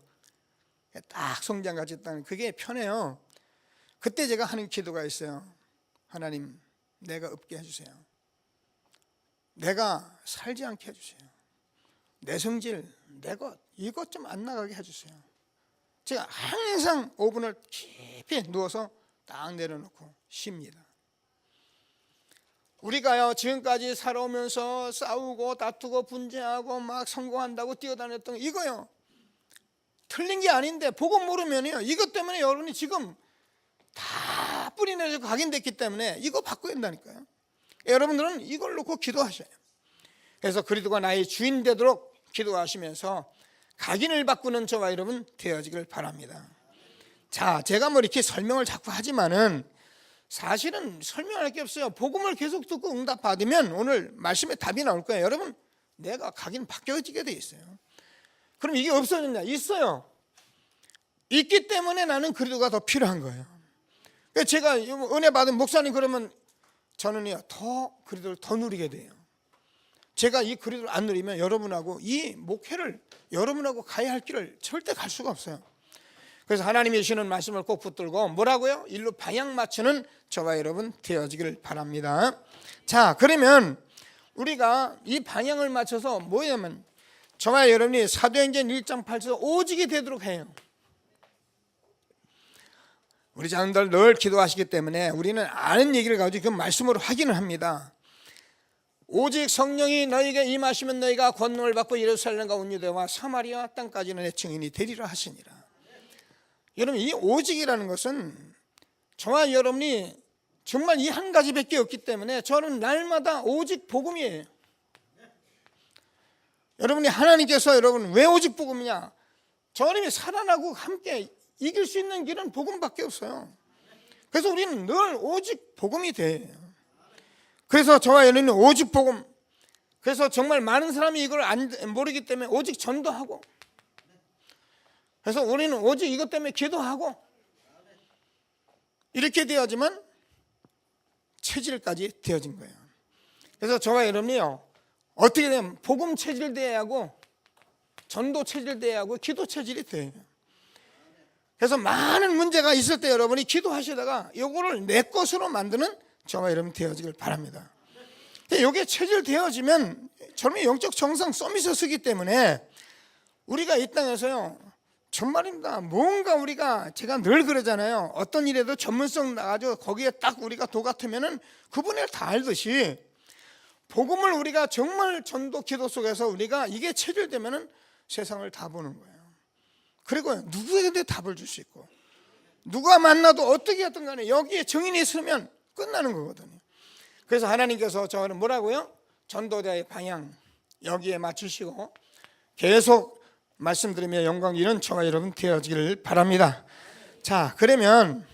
B: 딱 송장같이 딱 그게 편해요. 그때 제가 하는 기도가 있어요. 하나님 내가 없게 해주세요. 내가 살지 않게 해주세요. 내 성질 내 것 이것 좀 안 나가게 해주세요. 제가 항상 5분을 깊이 누워서 딱 내려놓고 쉽니다. 우리가요 지금까지 살아오면서 싸우고 다투고 분쟁하고 막 성공한다고 뛰어다녔던 이거요 틀린 게 아닌데 복음 모르면요 이것 때문에 여러분이 지금 다 뿌리 내리고 각인됐기 때문에 이거 바꿔야 된다니까요. 여러분들은 이걸 놓고 기도하셔요. 그래서 그리스도가 나의 주인 되도록 기도하시면서 각인을 바꾸는 저와 여러분 되어지길 바랍니다. 자, 제가 뭐 이렇게 설명을 자꾸 하지만은 사실은 설명할 게 없어요. 복음을 계속 듣고 응답 받으면 오늘 말씀에 답이 나올 거예요. 여러분, 내가 각인 바뀌어지게 돼 있어요. 그럼 이게 없어졌냐? 있어요. 있기 때문에 나는 그리스도가 더 필요한 거예요. 제가 은혜 받은 목사님 그러면 저는요 더 그리스도를 더 누리게 돼요. 제가 이 그리스도를 안 누리면 여러분하고 이 목회를 여러분하고 가야 할 길을 절대 갈 수가 없어요. 그래서 하나님이 주시는 말씀을 꼭 붙들고 뭐라고요? 일로 방향 맞추는 저와 여러분 되어지기를 바랍니다. 자, 그러면 우리가 이 방향을 맞춰서 뭐냐면 저와 여러분이 사도행전 1장 8절 오직이 되도록 해요. 우리 자녀들 늘 기도하시기 때문에 우리는 아는 얘기를 가지고 그 말씀으로 확인을 합니다. 오직 성령이 너희에게 임하시면 너희가 권능을 받고 예루살렘과 온 유대와 사마리아 땅까지는 내 증인이 되리라 하시니라. 여러분 이 오직이라는 것은 저와 여러분이 정말 이 한 가지밖에 없기 때문에 저는 날마다 오직 복음이에요. 여러분이 하나님께서 여러분 왜 오직 복음이냐? 저님이 살아나고 함께 이길 수 있는 길은 복음밖에 없어요. 그래서 우리는 늘 오직 복음이 돼요. 그래서 저와 여러분은 오직 복음. 그래서 정말 많은 사람이 이걸 모르기 때문에 오직 전도하고 그래서 우리는 오직 이것 때문에 기도하고 이렇게 되어지만 체질까지 되어진 거예요. 그래서 저와 여러분이요 어떻게 되면 복음 체질 돼야 하고 전도 체질 돼야 하고 기도 체질이 돼요. 그래서 많은 문제가 있을 때 여러분이 기도하시다가 이거를 내 것으로 만드는 저와 여러분 되어지길 바랍니다. 이게 체질 되어지면 저는 영적 정상 서밋에 서기 때문에 우리가 이 땅에서요 정말입니다. 뭔가 우리가 제가 늘 그러잖아요. 어떤 일에도 전문성 나가지고 거기에 딱 우리가 도 같으면은 그분을 다 알듯이 복음을 우리가 정말 전도 기도 속에서 우리가 이게 체질되면은 세상을 다 보는 거예요. 그리고 누구에게도 답을 줄 수 있고 누가 만나도 어떻게 하든 간에 여기에 증인이 있으면 끝나는 거거든요. 그래서 하나님께서 저는 뭐라고요? 전도자의 방향 여기에 맞추시고 계속 말씀드리며 영광 이런 저와 여러분 되어지기를 바랍니다. 자, 그러면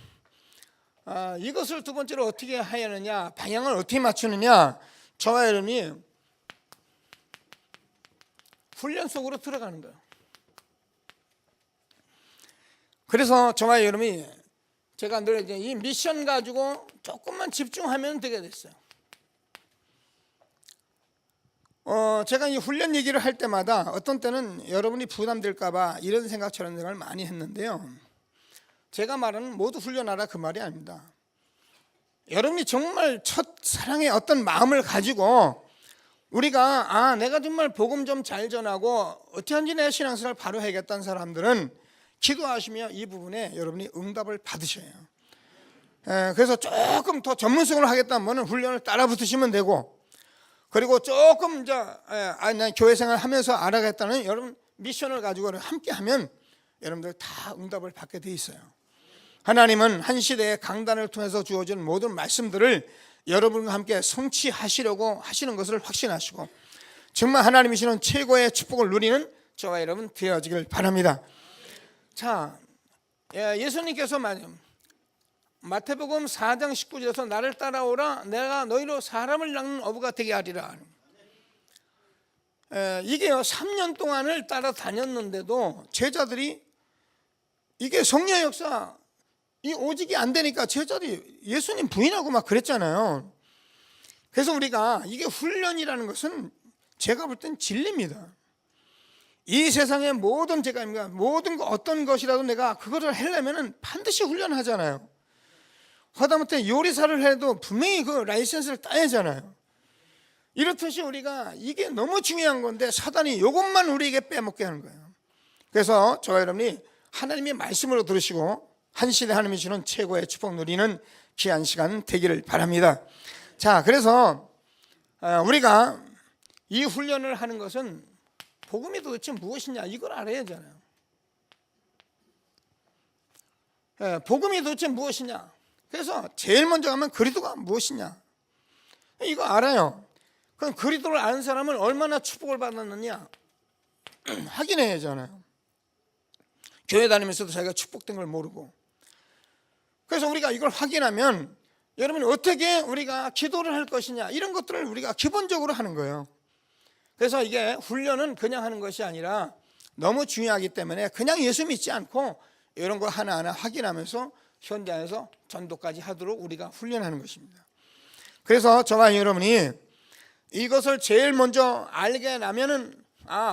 B: 이것을 두 번째로 어떻게 하느냐, 방향을 어떻게 맞추느냐, 저와 여러분이 훈련 속으로 들어가는 거예요. 그래서 저와 여러분이 제가 늘 이제 이 미션 가지고 조금만 집중하면 되게 됐어요. 제가 이 훈련 얘기를 할 때마다 어떤 때는 여러분이 부담될까봐 이런 생각 저런 생각을 많이 했는데요. 제가 말하는 모두 훈련하라 그 말이 아닙니다. 여러분이 정말 첫 사랑의 어떤 마음을 가지고 우리가 내가 정말 복음 좀 잘 전하고 어떻게 하는지 내 신앙생활 바로 해야겠다는 사람들은 기도하시며 이 부분에 여러분이 응답을 받으셔야 해요. 그래서 조금 더 전문성으로 하겠다면 훈련을 따라 붙으시면 되고, 그리고 조금 난 교회 생활 하면서 알아가겠다는 여러분 미션을 가지고 함께 하면 여러분들 다 응답을 받게 돼 있어요. 하나님은 한 시대의 강단을 통해서 주어진 모든 말씀들을 여러분과 함께 성취하시려고 하시는 것을 확신하시고 정말 하나님이 주시는 최고의 축복을 누리는 저와 여러분 되어지길 바랍니다. 자, 예수님께서 마태복음 4장 19절에서 나를 따라오라 내가 너희로 사람을 낚는 어부가 되게 하리라. 이게요 3년 동안을 따라다녔는데도 제자들이 이게 성령의 역사 이 오직이 안 되니까 제자들이 예수님 부인하고 막 그랬잖아요. 그래서 우리가 이게 훈련이라는 것은 제가 볼 땐 진리입니다. 이 세상의 모든 모든 어떤 것이라도 내가 그거를 하려면 반드시 훈련하잖아요. 하다못해 요리사를 해도 분명히 그 라이센스를 따야 하잖아요. 이렇듯이 우리가 이게 너무 중요한 건데 사단이 이것만 우리에게 빼먹게 하는 거예요. 그래서 저와 여러분이 하나님의 말씀으로 들으시고 한 시대 하나님이 주는 최고의 축복 누리는 귀한 시간 되기를 바랍니다. 자, 그래서 우리가 이 훈련을 하는 것은 복음이 도대체 무엇이냐 이걸 알아야 하잖아요. 복음이 도대체 무엇이냐. 그래서 제일 먼저 가면 그리스도가 무엇이냐 이거 알아요. 그럼 그리스도를 아는 사람은 얼마나 축복을 받았느냐 확인해야 하잖아요. 교회 다니면서도 자기가 축복된 걸 모르고. 그래서 우리가 이걸 확인하면 여러분 어떻게 우리가 기도를 할 것이냐 이런 것들을 우리가 기본적으로 하는 거예요. 그래서 이게 훈련은 그냥 하는 것이 아니라 너무 중요하기 때문에 그냥 예수 믿지 않고 이런 거 하나하나 확인하면서 현장에서 전도까지 하도록 우리가 훈련하는 것입니다. 그래서 저와 여러분이 이것을 제일 먼저 알게 나면은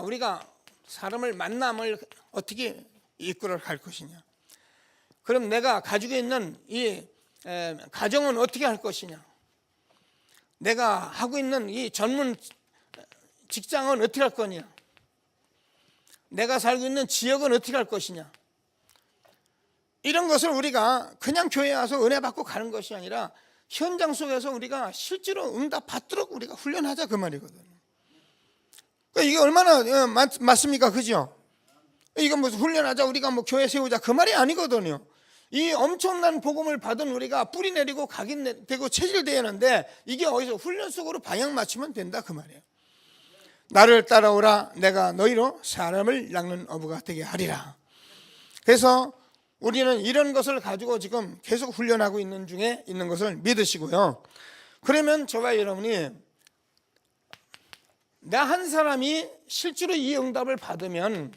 B: 우리가 사람을 만남을 어떻게 이끌어 갈 것이냐, 그럼 내가 가지고 있는 이 가정은 어떻게 할 것이냐, 내가 하고 있는 이 전문 직장은 어떻게 할 거냐, 내가 살고 있는 지역은 어떻게 할 것이냐, 이런 것을 우리가 그냥 교회에 와서 은혜 받고 가는 것이 아니라 현장 속에서 우리가 실제로 응답 받도록 우리가 훈련하자 그 말이거든요. 그러니까 이게 얼마나 맞습니까? 그죠? 이건 무슨 훈련하자 우리가 뭐 교회 세우자 그 말이 아니거든요. 이 엄청난 복음을 받은 우리가 뿌리 내리고 각인 되고 체질돼야 하는데 이게 어디서 훈련 속으로 방향 맞추면 된다 그 말이에요. 나를 따라오라 내가 너희로 사람을 낚는 어부가 되게 하리라. 그래서 우리는 이런 것을 가지고 지금 계속 훈련하고 있는 중에 있는 것을 믿으시고요. 그러면 저와 여러분이 나 한 사람이 실제로 이 응답을 받으면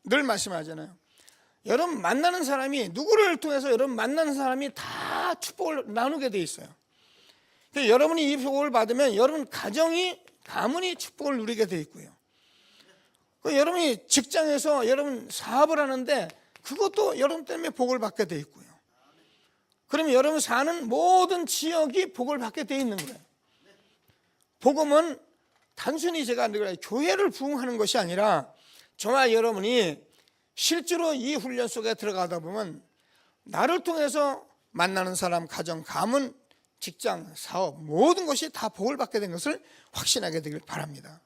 B: 늘 말씀하잖아요. 여러분 만나는 사람이 누구를 통해서 여러분 만나는 사람이 다 축복을 나누게 돼 있어요. 그래서 여러분이 이 복을 받으면 여러분 가정이 가문이 축복을 누리게 돼 있고요. 여러분이 직장에서 여러분 사업을 하는데 그것도 여러분 때문에 복을 받게 돼 있고요. 그러면 여러분 사는 모든 지역이 복을 받게 돼 있는 거예요. 복음은 단순히 제가 교회를 부흥하는 것이 아니라 저와 여러분이 실제로 이 훈련 속에 들어가다 보면 나를 통해서 만나는 사람, 가정, 가문, 직장, 사업 모든 것이 다 복을 받게 된 것을 확신하게 되길 바랍니다.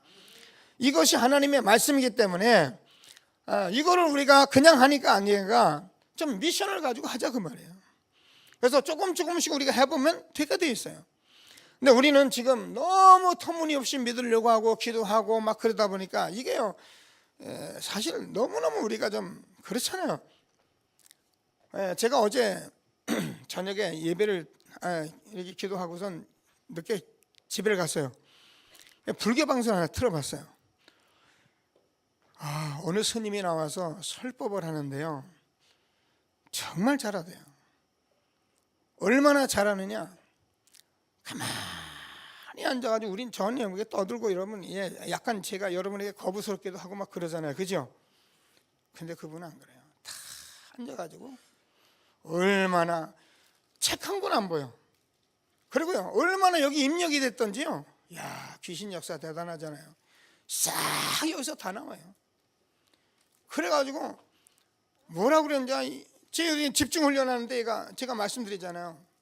B: 이것이 하나님의 말씀이기 때문에 이거를 우리가 그냥 하니까 아니니까 좀 미션을 가지고 하자 그 말이에요. 그래서 조금씩 우리가 해보면 되게 돼 있어요. 근데 우리는 지금 너무 터무니없이 믿으려고 하고 기도하고 막 그러다 보니까 이게요, 사실 너무너무 우리가 좀 그렇잖아요. 제가 어제 저녁에 예배를 이렇게 기도하고선 늦게 집에 갔어요. 불교 방송 하나 틀어봤어요. 어느 스님이 나와서 설법을 하는데요, 정말 잘하대요. 얼마나 잘하느냐, 가만히 앉아가지고 우린 전혀 이렇게 떠들고 이러면 약간 제가 여러분에게 거부스럽기도 하고 막 그러잖아요, 그죠? 근데 그분은 안 그래요. 다 앉아가지고 얼마나 책 한 권 안 보여. 그리고요, 얼마나 여기 입력이 됐던지요, 야, 귀신 역사 대단하잖아요. 싹 여기서 다 나와요. 그래가지고 뭐라 그랬는지, 제 집중 훈련하는데 제가 말씀드리잖아요.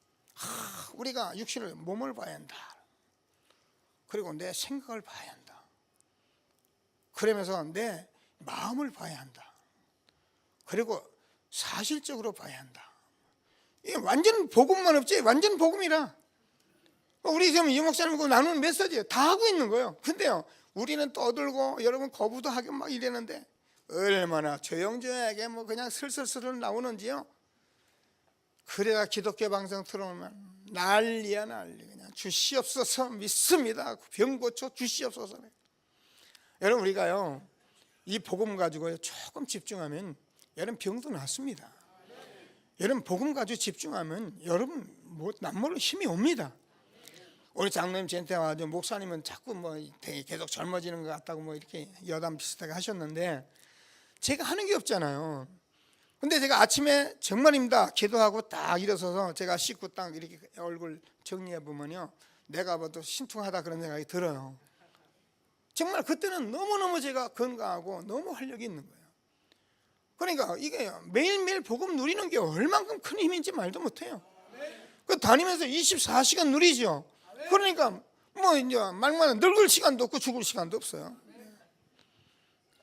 B: 우리가 육신을, 몸을 봐야 한다. 그리고 내 생각을 봐야 한다. 그러면서 내 마음을 봐야 한다. 그리고 사실적으로 봐야 한다. 이게 완전 복음만 없지, 완전 복음이라. 우리 지금 이 목사님하고 나누는 메시지 다 하고 있는 거예요. 근데요, 우리는 떠들고 여러분 거부도 하고 막 이랬는데 얼마나 조용조용하게 뭐 그냥 슬슬슬 나오는지요. 그래야 기독교 방송 틀어놓으면 난리야 난리. 그냥 주시옵소서 믿습니다. 병 고쳐 주시옵소서. 여러분, 우리가요, 이 복음 가지고 조금 집중하면 여러분 병도 낫습니다. 여러분 복음 가지고 집중하면 여러분 뭐 남모를 힘이 옵니다. 우리 장로님 저한테 와가지고 목사님은 자꾸 뭐 되게 계속 젊어지는 것 같다고 뭐 이렇게 여담 비슷하게 하셨는데, 제가 하는 게 없잖아요. 근데 제가 아침에 정말입니다, 기도하고 딱 일어서서 제가 씻고 딱 이렇게 얼굴 정리해 보면요, 내가 봐도 신통하다 그런 생각이 들어요. 정말 그때는 너무너무 제가 건강하고 너무 활력이 있는 거예요. 그러니까 이게 매일매일 복음 누리는 게 얼만큼 큰 힘인지 말도 못해요. 그 다니면서 24시간 누리죠. 그러니까 뭐 이제 말만 늙을 시간도 없고 죽을 시간도 없어요.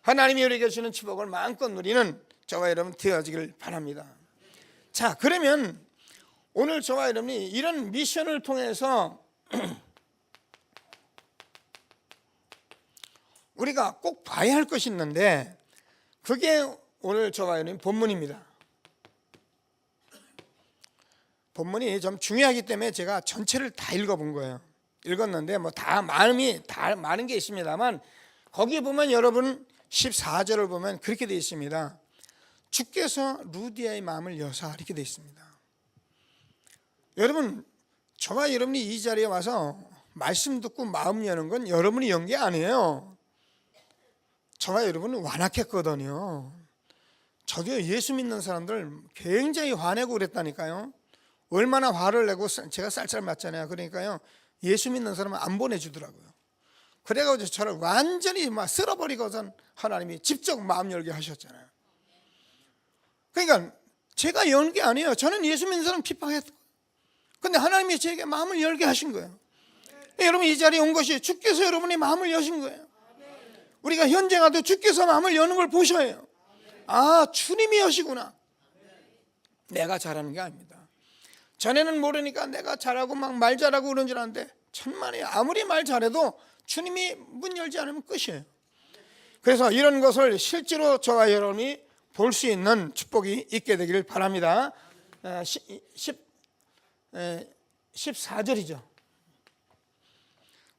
B: 하나님이 우리에게 주는 축복을 마음껏 누리는 저와 여러분 되어지길 바랍니다. 자, 그러면 오늘 저와 여러분이 이런 미션을 통해서 우리가 꼭 봐야 할 것이 있는데, 그게 오늘 저와 여러분 본문입니다. 본문이 좀 중요하기 때문에 제가 전체를 다 읽어본 거예요. 읽었는데 뭐 다 마음이 다 많은 게 있습니다만, 거기 보면 여러분 14절을 보면 그렇게 되어 있습니다. 주께서 루디아의 마음을 여사, 이렇게 되어 있습니다. 여러분, 저와 여러분이 이 자리에 와서 말씀 듣고 마음 여는 건 여러분이 연 게 아니에요. 저와 여러분은 완악했거든요. 저도 예수 믿는 사람들 굉장히 화내고 그랬다니까요. 얼마나 화를 내고 제가 쌀쌀 맞잖아요. 그러니까요, 예수 믿는 사람은 안 보내주더라고요. 그래가지고 저를 완전히 막 쓸어버리고선 하나님이 직접 마음 열게 하셨잖아요. 그러니까 제가 연 게 아니에요. 저는 예수 믿는 사람 핍박했고, 근데 하나님이 제게 마음을 열게 하신 거예요. 여러분, 이 자리에 온 것이 주께서 여러분의 마음을 여신 거예요. 우리가 현장하도 주께서 마음을 여는 걸 보셔야 해요. 아, 주님이 여시구나. 내가 잘하는 게 아닙니다. 전에는 모르니까 내가 잘하고 막 말 잘하고 그런 줄 알았는데, 천만에 아무리 말 잘해도 주님이 문 열지 않으면 끝이에요. 그래서 이런 것을 실제로 저와 여러분이 볼 수 있는 축복이 있게 되기를 바랍니다. 14절이죠.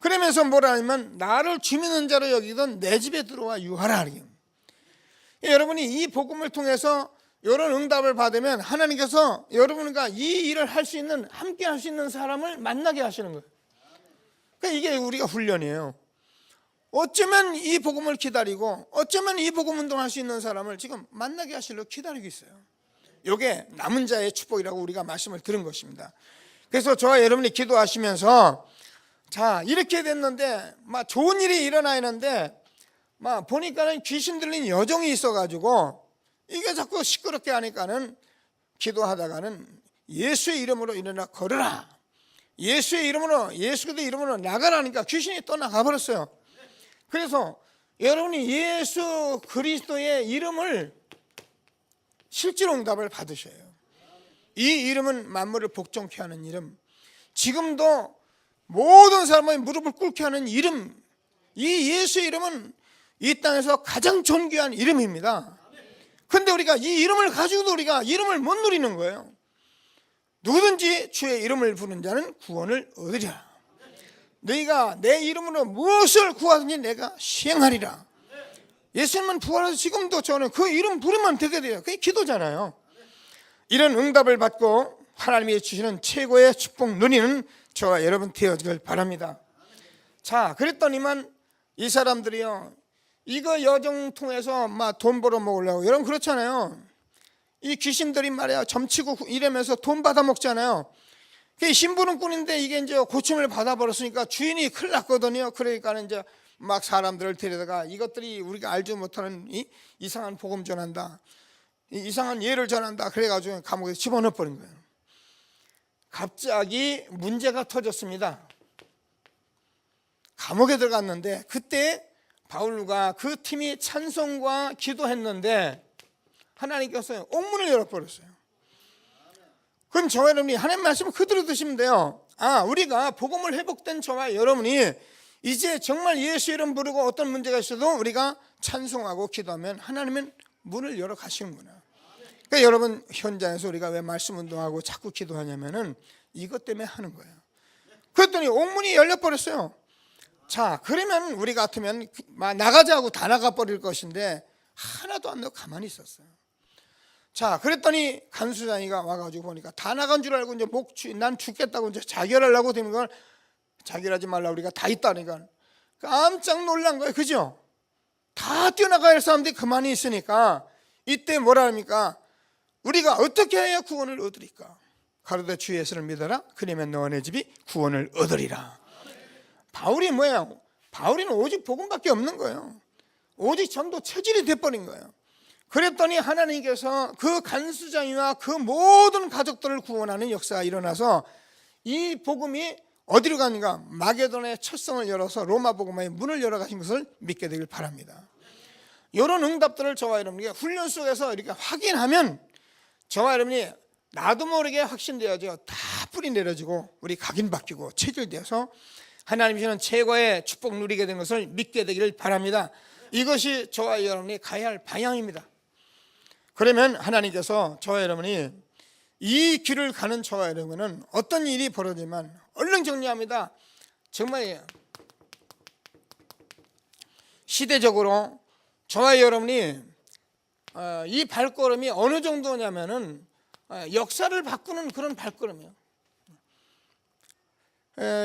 B: 그러면서 뭐라 하냐면, 나를 주 믿는 자로 여기던 내 집에 들어와 유하라. 여러분이 이 복음을 통해서 이런 응답을 받으면 하나님께서 여러분과 이 일을 할 수 있는, 함께 할 수 있는 사람을 만나게 하시는 거예요. 그러니까 이게 우리가 훈련이에요. 어쩌면 이 복음을 기다리고, 어쩌면 이 복음 운동할 수 있는 사람을 지금 만나게 하시려고 기다리고 있어요. 이게 남은 자의 축복이라고 우리가 말씀을 들은 것입니다. 그래서 저와 여러분이 기도하시면서, 자, 이렇게 됐는데 막 좋은 일이 일어나야 하는데 막 보니까는 귀신 들린 여종이 있어가지고 이게 자꾸 시끄럽게 하니까는 기도하다가는 예수의 이름으로 일어나 걸으라, 예수의 이름으로, 예수 그리스도 이름으로 나가라니까 귀신이 떠나가 버렸어요. 그래서 여러분이 예수 그리스도의 이름을 실제로 응답을 받으셔요. 이 이름은 만물을 복종케 하는 이름. 지금도 모든 사람의 무릎을 꿇게 하는 이름, 이 예수의 이름은 이 땅에서 가장 존귀한 이름입니다. 그런데 우리가 이 이름을 가지고도 우리가 이름을 못 누리는 거예요. 누구든지 주의 이름을 부르는 자는 구원을 얻으리라. 너희가 내 이름으로 무엇을 구하든지 내가 시행하리라. 예수님은 부활해서 지금도 저는 그 이름 부르면 되게 돼요. 그게 기도잖아요. 이런 응답을 받고 하나님이 주시는 최고의 축복 누리는 저와 여러분 되어지길 바랍니다. 자, 그랬더니만 이 사람들이요, 이거 여정 통해서 막 돈 벌어 먹으려고, 여러분 그렇잖아요. 이 귀신들이 말이야 점치고 이러면서 돈 받아 먹잖아요. 신부는 꾼인데 이게 이제 고침을 받아버렸으니까 주인이 큰일 났거든요. 그러니까 이제 막 사람들을 데려다가 이것들이 우리가 알지 못하는 이상한 복음 전한다, 이상한 예를 전한다, 그래가지고 감옥에 집어넣어 버린 거예요. 갑자기 문제가 터졌습니다. 감옥에 들어갔는데 그때 바울과 그 팀이 찬송과 기도했는데 하나님께서 옥문을 열어버렸어요. 그럼 저와 여러분이 하나님 말씀을 그대로 드시면 돼요. 우리가 복음을 회복된 저와 여러분이 이제 정말 예수 이름 부르고 어떤 문제가 있어도 우리가 찬송하고 기도하면 하나님은 문을 열어 가시는구나. 그러니까 여러분 현장에서 우리가 왜 말씀 운동하고 자꾸 기도하냐면은 이것 때문에 하는 거예요. 그랬더니 옥문이 열려버렸어요. 자, 그러면 우리 같으면 나가자고 다 나가버릴 것인데 하나도 안 나고 가만히 있었어요. 자, 그랬더니 간수장이가 와가지고 보니까 다 나간 줄 알고 이제 난 죽겠다고 이제 자결하려고 되는 걸, 자결하지 말라 우리가 다 있다니까 깜짝 놀란 거예요. 그죠? 다 뛰어나가야 할 사람들이 그만히 있으니까 이때 뭐라 합니까? 우리가 어떻게 해야 구원을 얻으리까? 가로되 주 예수를 믿어라. 그러면 너와 내 집이 구원을 얻으리라. 바울이 뭐예요? 바울이는 오직 복음밖에 없는 거예요. 오직 전도 체질이 돼버린 거예요. 그랬더니 하나님께서 그 간수장이와 그 모든 가족들을 구원하는 역사가 일어나서 이 복음이 어디로 가는가? 마게도나의 첫 성을 열어서 로마 복음의 문을 열어가신 것을 믿게 되길 바랍니다. 이런 응답들을 저와 여러분에게 훈련 속에서 이렇게 확인하면 저와 여러분이 나도 모르게 확신되어져 다 뿌리 내려지고 우리 각인 바뀌고 체질되어서 하나님이 주는 최고의 축복 누리게 된 것을 믿게 되기를 바랍니다. 이것이 저와 여러분이 가야 할 방향입니다. 그러면 하나님께서 저와 여러분이 이 길을 가는 저와 여러분은 어떤 일이 벌어지면 얼른 정리합니다. 정말 시대적으로 저와 여러분이 이 발걸음이 어느 정도냐면은 역사를 바꾸는 그런 발걸음이에요.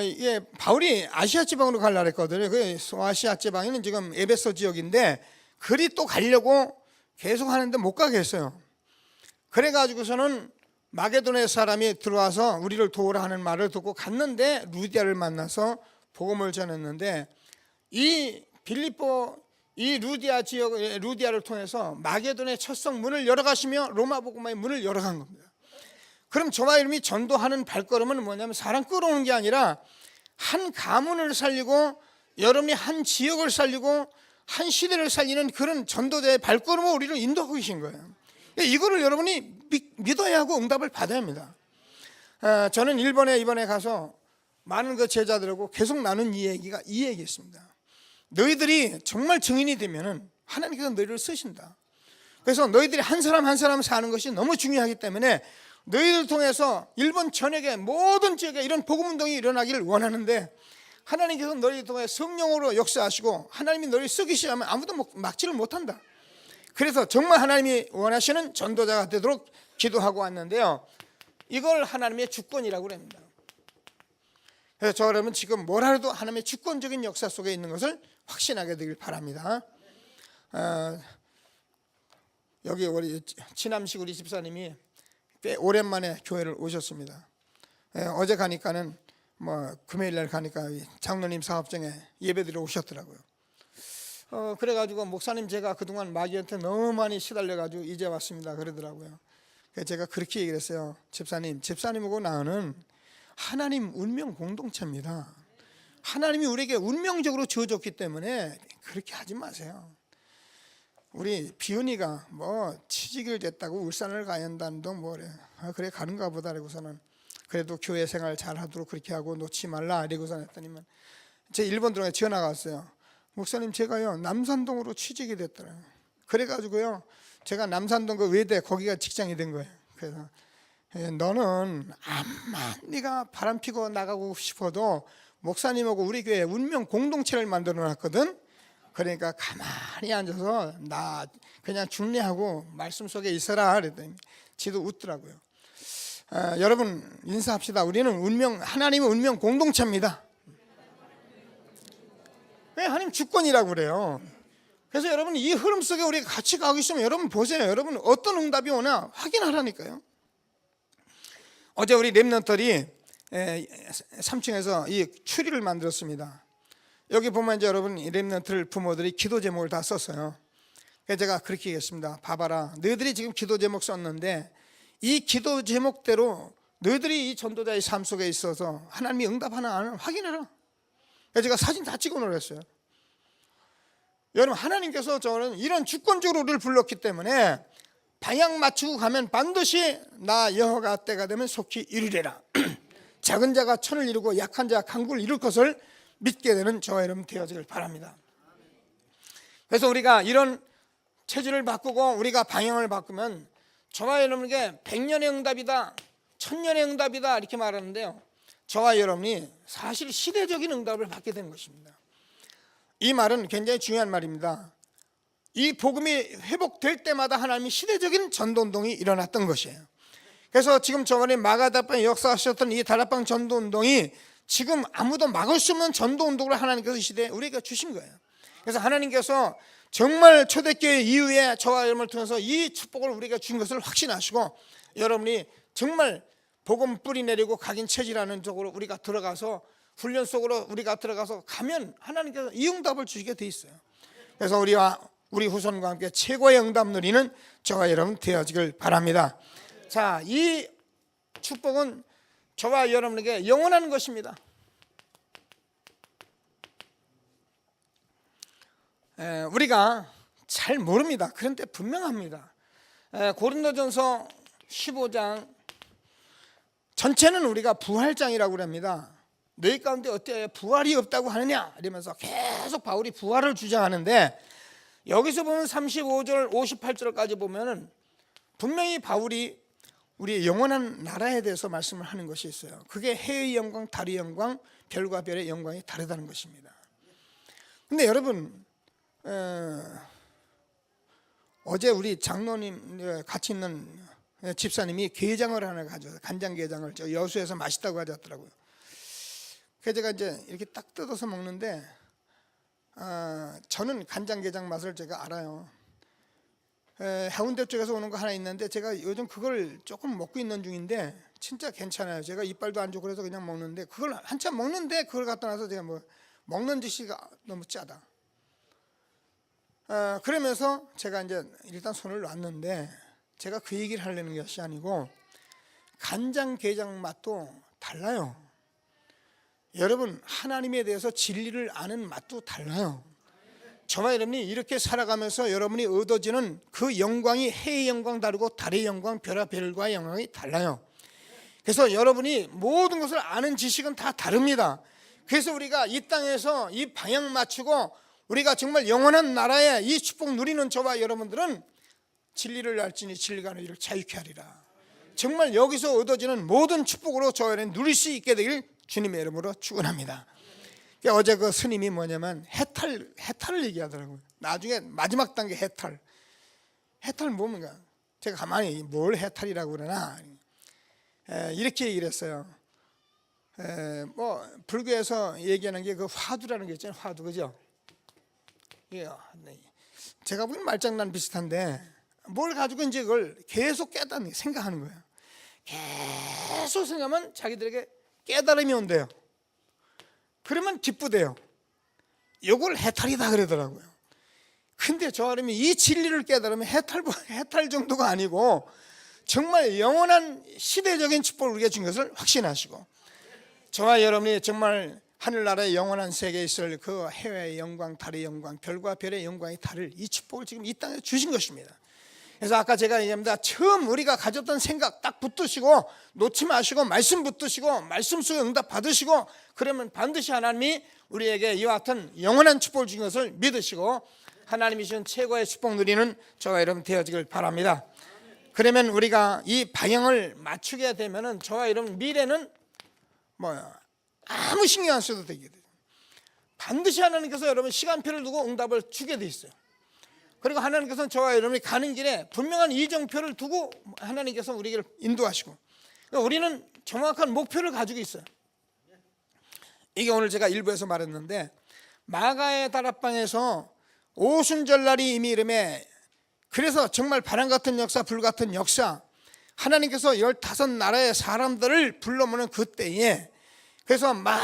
B: 이게 바울이 아시아 지방으로 가려고 했거든요. 그 소아시아 지방에는 지금 에베소 지역인데 그리 또 가려고 계속 하는데 못 가게 했어요. 그래가지고서는 마게도네 사람이 들어와서 우리를 도우라 하는 말을 듣고 갔는데 루디아를 만나서 복음을 전했는데 이 빌립보 이 루디아 지역 루디아를 통해서 마게도네 첫성 문을 열어가시며 로마 복음의 문을 열어간 겁니다. 그럼 저와 여러분이 전도하는 발걸음은 뭐냐면 사람 끌어오는 게 아니라 한 가문을 살리고 여러분이 한 지역을 살리고 한 시대를 살리는 그런 전도자의 발걸음을 우리를 인도하고 계신 거예요. 이거를 여러분이 믿어야 하고 응답을 받아야 합니다. 저는 일본에 이번에 가서 많은 그 제자들하고 계속 나눈 이 얘기였습니다. 너희들이 정말 증인이 되면은 하나님께서 너희를 쓰신다. 그래서 너희들이 한 사람 한 사람 사는 것이 너무 중요하기 때문에 너희들 통해서 일본 전역의 모든 지역에 이런 복음운동이 일어나기를 원하는데 하나님께서 너희를 통해 성령으로 역사하시고 하나님이 너희를 쓰기 시작하면 아무도 막지를 못한다. 그래서 정말 하나님이 원하시는 전도자가 되도록 기도하고 왔는데요, 이걸 하나님의 주권이라고 합니다. 그래서 저 여러분 지금 뭘 하려도 하나님의 주권적인 역사 속에 있는 것을 확신하게 되길 바랍니다. 여기 우리 지남식 우리 집사님이 꽤 오랜만에 교회를 오셨습니다. 어제 가니까는 금요일 날 가니까 장로님 사업장에 예배드려 오셨더라고요. 그래가지고 목사님 제가 그동안 마귀한테 너무 많이 시달려가지고 이제 왔습니다 그러더라고요. 그래서 제가 그렇게 얘기를 했어요. 집사님하고 나는 하나님 운명 공동체입니다. 하나님이 우리에게 운명적으로 주어졌기 때문에 그렇게 하지 마세요. 우리 비은이가 취직을 됐다고 울산을 가야 한다는 둥 뭐래. 그래 가는가 보다 그러고서는 그래도 교회 생활 잘 하도록 그렇게 하고 놓지 말라 이러고서 했더니만 제 일본 들어가 전화가 왔어요. 목사님, 제가요 남산동으로 취직이 됐더라고요. 그래가지고요 제가 남산동 그 외대 거기가 직장이 된 거예요. 그래서 너는 암만 네가 바람 피고 나가고 싶어도 목사님하고 우리 교회 운명 공동체를 만들어 놨거든. 그러니까 가만히 앉아서 나 그냥 중례하고 말씀 속에 있어라 그랬더니 지도 웃더라고요. 여러분 인사합시다. 우리는 하나님의 운명 공동체입니다. 왜 하나님 주권이라고 그래요. 그래서 여러분 이 흐름 속에 우리가 같이 가고 있으면 여러분 보세요. 여러분 어떤 응답이 오나 확인하라니까요. 어제 우리 렘넌트들이 3층에서 이 추리를 만들었습니다. 여기 보면 이제 여러분 이 렘넌트들 부모들이 기도 제목을 다 썼어요. 그래서 제가 그렇게 얘기했습니다. 봐봐라, 너희들이 지금 기도 제목 썼는데 이 기도 제목대로 너희들이 이 전도자의 삶 속에 있어서 하나님이 응답하나 안 하나 확인해라. 그래서 제가 사진 다 찍어 놓으랬어요. 여러분 하나님께서 저는 이런 주권적으로 우리를 불렀기 때문에 방향 맞추고 가면 반드시 나 여호와가 때가 되면 속히 이루리라. 작은 자가 천을 이루고 약한 자가 강구를 이룰 것을 믿게 되는 저와 여러분 되어지길 바랍니다. 그래서 우리가 이런 체질을 바꾸고 우리가 방향을 바꾸면 저와 여러분에게 100년의 응답이다, 1000년의 응답이다 이렇게 말하는데요, 저와 여러분이 사실 시대적인 응답을 받게 되는 것입니다. 이 말은 굉장히 중요한 말입니다. 이 복음이 회복될 때마다 하나님이 시대적인 전도운동이 일어났던 것이에요. 그래서 지금 저번에 마가다방에 역사하셨던 이 다락방 전도운동이 지금 아무도 막을 수 없는 전도운동을 하나님께서 이 시대에 우리에게 주신 거예요. 그래서 하나님께서 정말 초대교회 이후에 저와 여러분을 통해서 이 축복을 우리가 준 것을 확신하시고 여러분이 정말 복음 뿌리 내리고 각인 체질하는 쪽으로 우리가 들어가서 훈련 속으로 우리가 들어가서 가면 하나님께서 이 응답을 주시게 돼 있어요. 그래서 우리 후손과 함께 최고의 응답 누리는 저와 여러분 되어지길 바랍니다. 자, 이 축복은 저와 여러분에게 영원한 것입니다. 우리가 잘 모릅니다. 그런데 분명합니다. 고린도전서 15장 전체는 우리가 부활장이라고 합니다. 너희 가운데 어때 부활이 없다고 하느냐 이러면서 계속 바울이 부활을 주장하는데, 여기서 보면 35절 58절까지 보면은 분명히 바울이 우리의 영원한 나라에 대해서 말씀을 하는 것이 있어요. 그게 해의 영광, 달의 영광, 별과 별의 영광이 다르다는 것입니다. 근데 여러분 어제 우리 장로님 같이 있는 집사님이 게장을 하나 가져와서 간장게장을 저 여수에서 맛있다고 가져왔더라고요. 그래서 제가 이제 이렇게 딱 뜯어서 먹는데 저는 간장게장 맛을 제가 알아요. 해운대 쪽에서 오는 거 하나 있는데 제가 요즘 그걸 조금 먹고 있는 중인데 진짜 괜찮아요. 제가 이빨도 안 좋고 그래서 그냥 먹는데 그걸 한참 먹는데 그걸 갖다 놔서 제가 뭐 먹는 짓이가 너무 짜다. 그러면서 제가 이제 일단 손을 놨는데 제가 그 얘기를 하려는 것이 아니고 간장게장 맛도 달라요. 여러분 하나님에 대해서 진리를 아는 맛도 달라요. 저와 여러분이 이렇게 살아가면서 여러분이 얻어지는 그 영광이 해의 영광 다르고 달의 영광, 별과 별과의 영광이 달라요. 그래서 여러분이 모든 것을 아는 지식은 다 다릅니다. 그래서 우리가 이 땅에서 이 방향 맞추고 우리가 정말 영원한 나라에 이 축복 누리는 저와 여러분들은 진리를 알지니 진리가 너희를 자유케 하리라. 정말 여기서 얻어지는 모든 축복으로 저와 여러분 누릴 수 있게 되길 주님의 이름으로 축원합니다. 어제 그 스님이 뭐냐면 해탈을 얘기하더라고요. 나중에 마지막 단계 해탈 뭡니까? 제가 가만히 뭘 해탈이라고 그러나 이렇게 얘기를 했어요. 뭐 불교에서 얘기하는 게 그 화두라는 게 있잖아요. 화두, 그죠? 제가 보기엔 말장난 비슷한데 뭘 가지고 이제 그걸 계속 깨닫는 생각하는 거예요. 계속 생각하면 자기들에게 깨달음이 온대요. 그러면 기쁘대요. 이걸 해탈이다 그러더라고요. 근데 저 사람이 이 진리를 깨달으면 해탈 정도가 아니고 정말 영원한 시대적인 축복을 우리에게 준 것을 확신하시고, 저와 여러분이 정말 하늘나라의 영원한 세계에 있을 그 해의 영광, 달의 영광, 별과 별의 영광이 다를 이 축복을 지금 이 땅에 주신 것입니다. 그래서 아까 제가 얘기합니다. 처음 우리가 가졌던 생각 딱 붙드시고 놓지 마시고 말씀 붙드시고 말씀 속에 응답 받으시고 그러면 반드시 하나님이 우리에게 이와 같은 영원한 축복을 주신 것을 믿으시고 하나님이 주신 최고의 축복 누리는 저와 여러분 되어지길 바랍니다. 그러면 우리가 이 방향을 맞추게 되면은 저와 여러분 미래는 아무 신경 안 써도 되게 돼요. 반드시 하나님께서 여러분 시간표를 두고 응답을 주게 돼 있어요. 그리고 하나님께서는 저와 여러분이 가는 길에 분명한 이정표를 두고 하나님께서 우리를 인도하시고 우리는 정확한 목표를 가지고 있어요. 이게 오늘 제가 일부에서 말했는데 마가의 다락방에서 오순절날이 이미 이름에 그래서 정말 바람 같은 역사 불같은 역사 하나님께서 15나라의 사람들을 불러 모는 그때에 그래서 막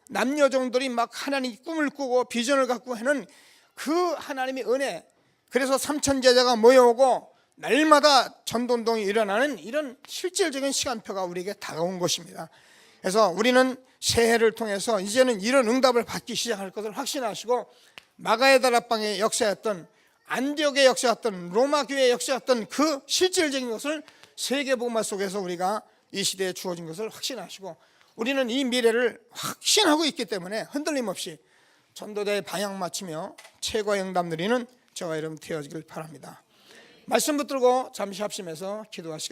B: 남녀종들이 막 하나님 꿈을 꾸고 비전을 갖고 하는 그 하나님의 은혜 그래서 3천 제자가 모여오고 날마다 전도운동이 일어나는 이런 실질적인 시간표가 우리에게 다가온 것입니다. 그래서 우리는 새해를 통해서 이제는 이런 응답을 받기 시작할 것을 확신하시고 마가의 다락방의 역사였던 안디옥의 역사였던 로마 교회의 역사였던 그 실질적인 것을 세계복음화 속에서 우리가 이 시대에 주어진 것을 확신하시고 우리는 이 미래를 확신하고 있기 때문에 흔들림 없이 전도대의 방향 맞추며 최고의 응답 누리는 저와 여러분 되어지길 바랍니다. 말씀 붙들고 잠시 합심해서 기도하시겠습니다.